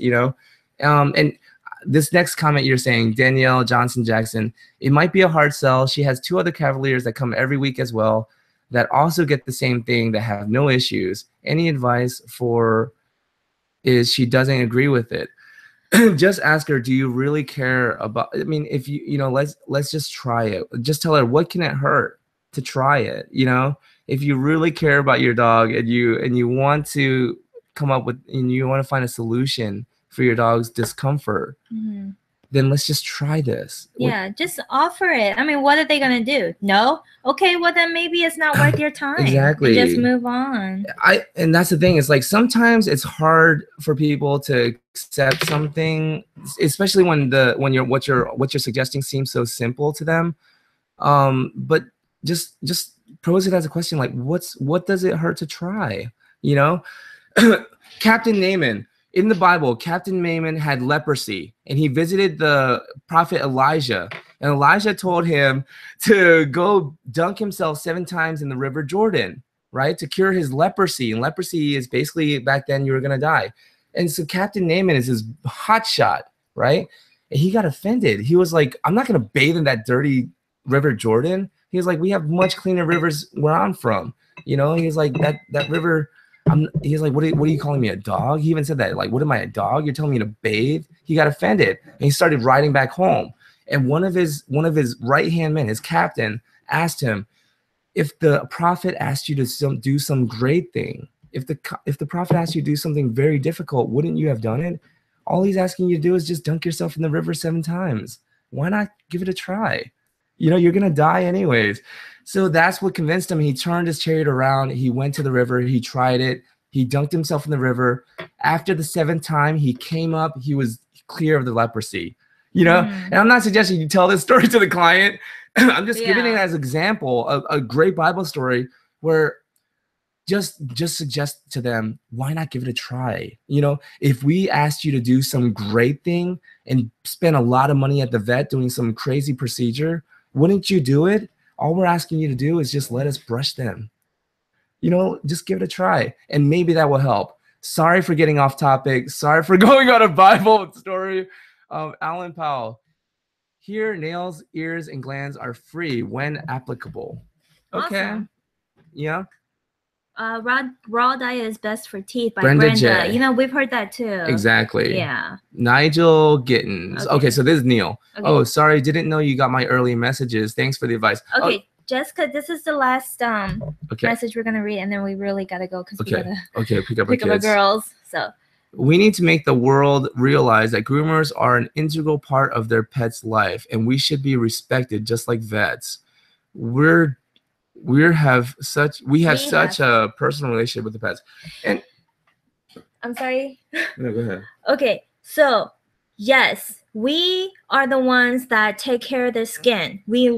and this next comment you're saying, Danielle Johnson Jackson, it might be a hard sell. She has 2 other Cavaliers that come every week as well that also get the same thing, that have no issues. Any advice for is she doesn't agree with it? Just ask her, do you really care about, I mean, if let's just try it. Just tell her, what can it hurt to try it? If you really care about your dog and you want to come up with, and you want to find a solution for your dog's discomfort, then let's just try this. Yeah, just offer it. I mean, what are they going to do? No? Okay, well then maybe it's not worth your time. Exactly. Just move on. And that's the thing. It's like sometimes it's hard for people to accept something, especially when what you're suggesting seems so simple to them. But just pose it as a question, like what does it hurt to try? Captain Naaman. In the Bible, Captain Naaman had leprosy, and he visited the prophet Elijah. And Elijah told him to go dunk himself 7 times in the river Jordan, right, to cure his leprosy. And leprosy is basically, back then, you were going to die. And so Captain Naaman is his hot shot, right? And he got offended. He was like, I'm not going to bathe in that dirty river Jordan. He was like, we have much cleaner rivers where I'm from. He was like, that river... he's like, what are you calling me, a dog? He even said that, like, what am I, a dog? You're telling me to bathe? He got offended, and he started riding back home. And one of his right-hand men, his captain, asked him, if the prophet asked you to do some great thing, if the prophet asked you to do something very difficult, wouldn't you have done it? All he's asking you to do is just dunk yourself in the river 7 times. Why not give it a try? You're gonna die anyways. So that's what convinced him. He turned his chariot around. He went to the river. He tried it. He dunked himself in the river. After the 7th time, he came up. He was clear of the leprosy. And I'm not suggesting you tell this story to the client. I'm just giving it as an example of a great Bible story where just suggest to them, why not give it a try? If we asked you to do some great thing and spend a lot of money at the vet doing some crazy procedure, Wouldn't you do it? All we're asking you to do is just let us brush them. You know, just give it a try, and maybe that will help. Sorry for getting off topic. Sorry for going on a Bible story. Alan Powell. Here, nails, ears, and glands are free when applicable. Okay. Awesome. Yeah. Raw diet is best for teeth by Brenda Brenda. J. You know, we've heard that too. Exactly. Yeah. Nigel Gittens. Okay, so this is Neil. Okay. Oh, sorry, didn't know you got my early messages. Thanks for the advice. Okay, Jessica, this is the last message we're gonna read, and then we really gotta go because we gotta pick up our girls. So we need to make the world realize that groomers are an integral part of their pet's life, and we should be respected just like vets. We have such a personal relationship with the pets. And I'm sorry. No, go ahead. Okay, so yes, we are the ones that take care of their skin. We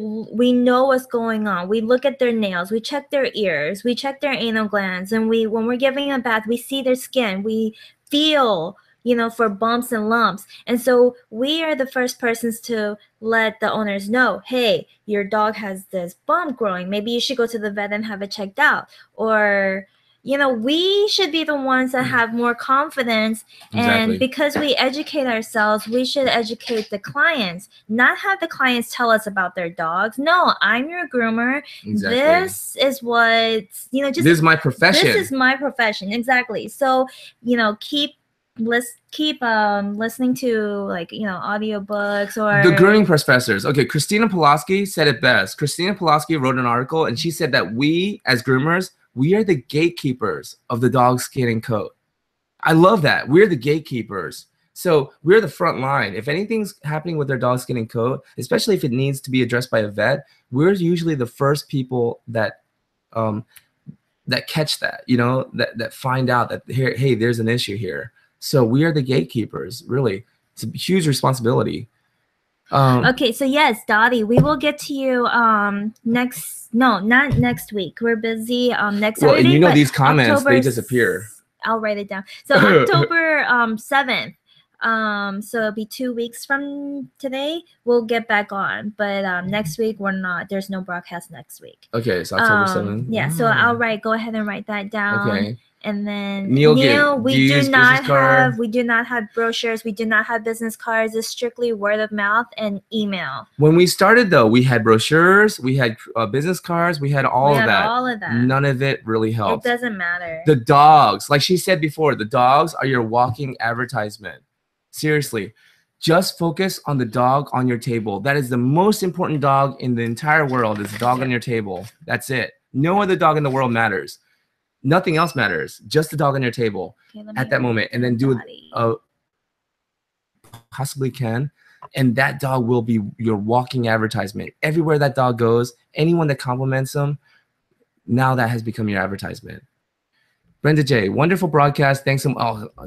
know what's going on. We look at their nails. We check their ears. We check their anal glands. And when we're giving a bath, we see their skin. We feel, you know, for bumps and lumps. And so we are the first persons to let the owners know, hey, your dog has this bump growing. Maybe you should go to the vet and have it checked out. Or, you know, we should be the ones that have more confidence. Exactly. And because we educate ourselves, we should educate the clients, not have the clients tell us about their dogs. No, I'm your groomer. Exactly. This is what, you know, just this is my profession. This is my profession. Exactly. So, you know, keep listening to, like, you know, audiobooks or the grooming professors. Okay, Christina Pulaski said it best. Christina Pulaski wrote an article, and she said that we as groomers, we are the gatekeepers of the dog's skin and coat. I love that. We're the gatekeepers. So we're the front line. If anything's happening with their dog's skin and coat, especially if it needs to be addressed by a vet, we're usually the first people that catch that, you know, that find out that here, hey, there's an issue here. So we are the gatekeepers, really. It's a huge responsibility. Okay, so yes, Dottie, we will get to you not next week. We're busy next Saturday. And you know these comments, they disappear. I'll write it down. So October 7th. So it'll be 2 weeks from today. We'll get back on. But next week we're not. There's no broadcast next week. Okay, so October 7th. Yeah, so go ahead and write that down. Okay. And then Neil, we do not have brochures. We do not have business cards. It's strictly word of mouth and email. When we started, though, we had brochures, we had business cards, we had all of that. All of that. None of it really helped. It doesn't matter. The dogs, like she said before, the dogs are your walking advertisement. Seriously, just focus on the dog on your table. That is the most important dog in the entire world. Is the dog on your table. That's it. No other dog in the world matters. Nothing else matters. Just the dog on your table at that moment. And then do it possibly can. And that dog will be your walking advertisement. Everywhere that dog goes, anyone that compliments them, now that has become your advertisement. Brenda J, wonderful broadcast. Thanks.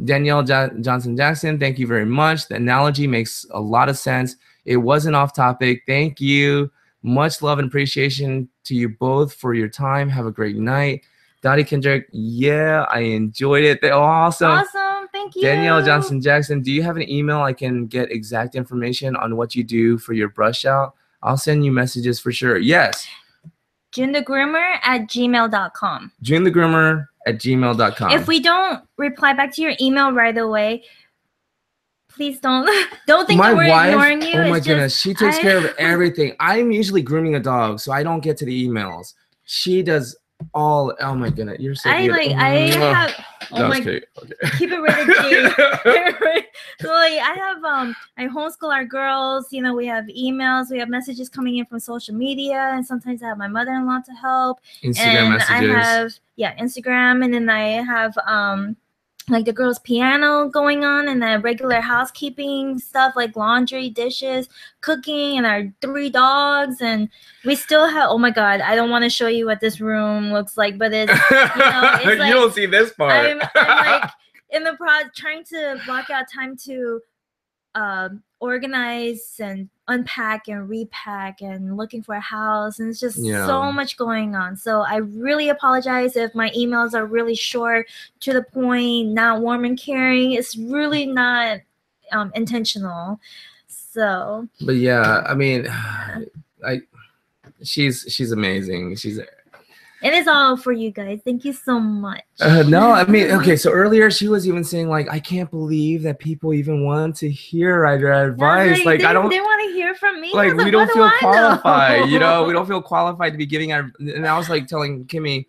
Danielle Johnson Jackson, thank you very much. The analogy makes a lot of sense. It wasn't off topic. Thank you. Much love and appreciation to you both for your time. Have a great night. Dottie Kendrick, yeah, I enjoyed it. Awesome. Awesome. Thank you. Danielle Johnson Jackson, do you have an email I can get exact information on what you do for your brush out? I'll send you messages for sure. Yes. junthegroomer@gmail.com. junthegroomer@gmail.com. If we don't reply back to your email right away, please don't think that we're ignoring you. Oh my goodness, she takes care of everything. I'm usually grooming a dog, so I don't get to the emails. She does all. Oh my goodness, you're so good. Keep it rated G. So I have I homeschool our girls. You know, we have emails, we have messages coming in from social media, and sometimes I have my mother-in-law to help. Instagram messages. I have Instagram, and then I have like the girls' piano going on, and the regular housekeeping stuff like laundry, dishes, cooking, and our 3 dogs. And we still have, oh my God, I don't want to show you what this room looks like, but it's, you know, it's like, you don't see this part. I'm like in the trying to block out time to organize and unpack and repack and looking for a house, and it's just so much going on. So I really apologize if my emails are really short, to the point, not warm and caring. It's really not intentional. So but yeah, I mean, she's amazing. It is all for you guys. Thank you so much. No, I mean, okay. So earlier she was even saying like, I can't believe that people even want to hear our advice. Like I don't. They want to hear from me. Like we don't feel qualified. You know, we don't feel qualified to be giving our. And I was like telling Kimmy,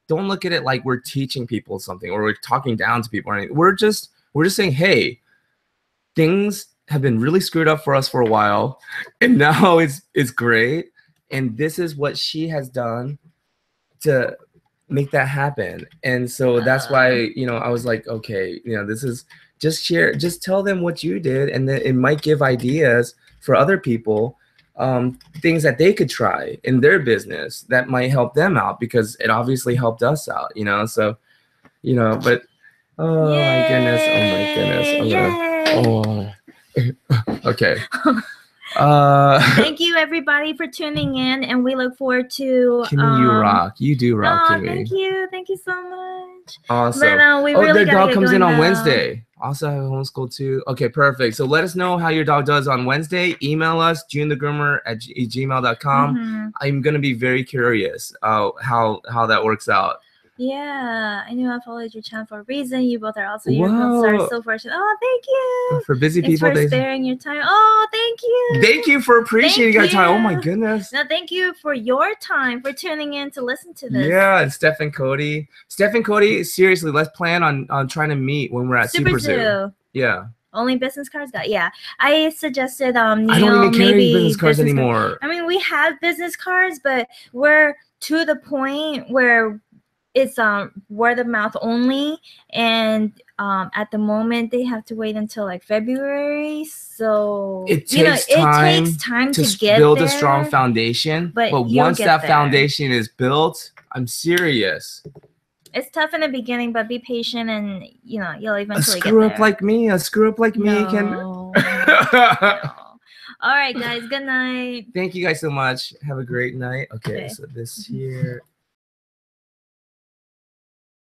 don't look at it like we're teaching people something or we're talking down to people or anything. We're just saying, hey, things have been really screwed up for us for a while, and now it's great. And this is what she has done to make that happen. And so that's why, you know, I was like, okay, you know, this is just share, just tell them what you did, and then it might give ideas for other people, things that they could try in their business that might help them out, because it obviously helped us out, you know. So, you know, but oh my goodness, okay. Thank you everybody for tuning in, and we look forward to Kimmy, you rock. You do rock, Kimmy. Thank you so much. Awesome. But, we really their dog comes in on now. Wednesday. Also have homeschool too. Okay, perfect. So let us know how your dog does on Wednesday. Email us, junthegroomer@gmail.com. I'm gonna be very curious how that works out. Yeah, I knew I followed your channel for a reason. You both are also your stars so fortunate. Oh, thank you. For busy Thanks people, for sparing your time. Oh, thank you. Thank you for appreciating our time. Oh my goodness. No, thank you for your time, for tuning in to listen to this. Yeah, and Steph and Cody, seriously, let's plan on trying to meet when we're at Super Zoo. Yeah. Only business cards got. Yeah, I suggested I don't even carry business cards anymore. I mean, we have business cards, but we're to the point where it's word of mouth only, and at the moment they have to wait until like February. So it takes time to get build there, a strong foundation. But once that foundation is built, I'm serious. It's tough in the beginning, but be patient, and you know you'll eventually get there. A screw up like me can. No. All right, guys. Good night. Thank you guys so much. Have a great night. Okay. So this here.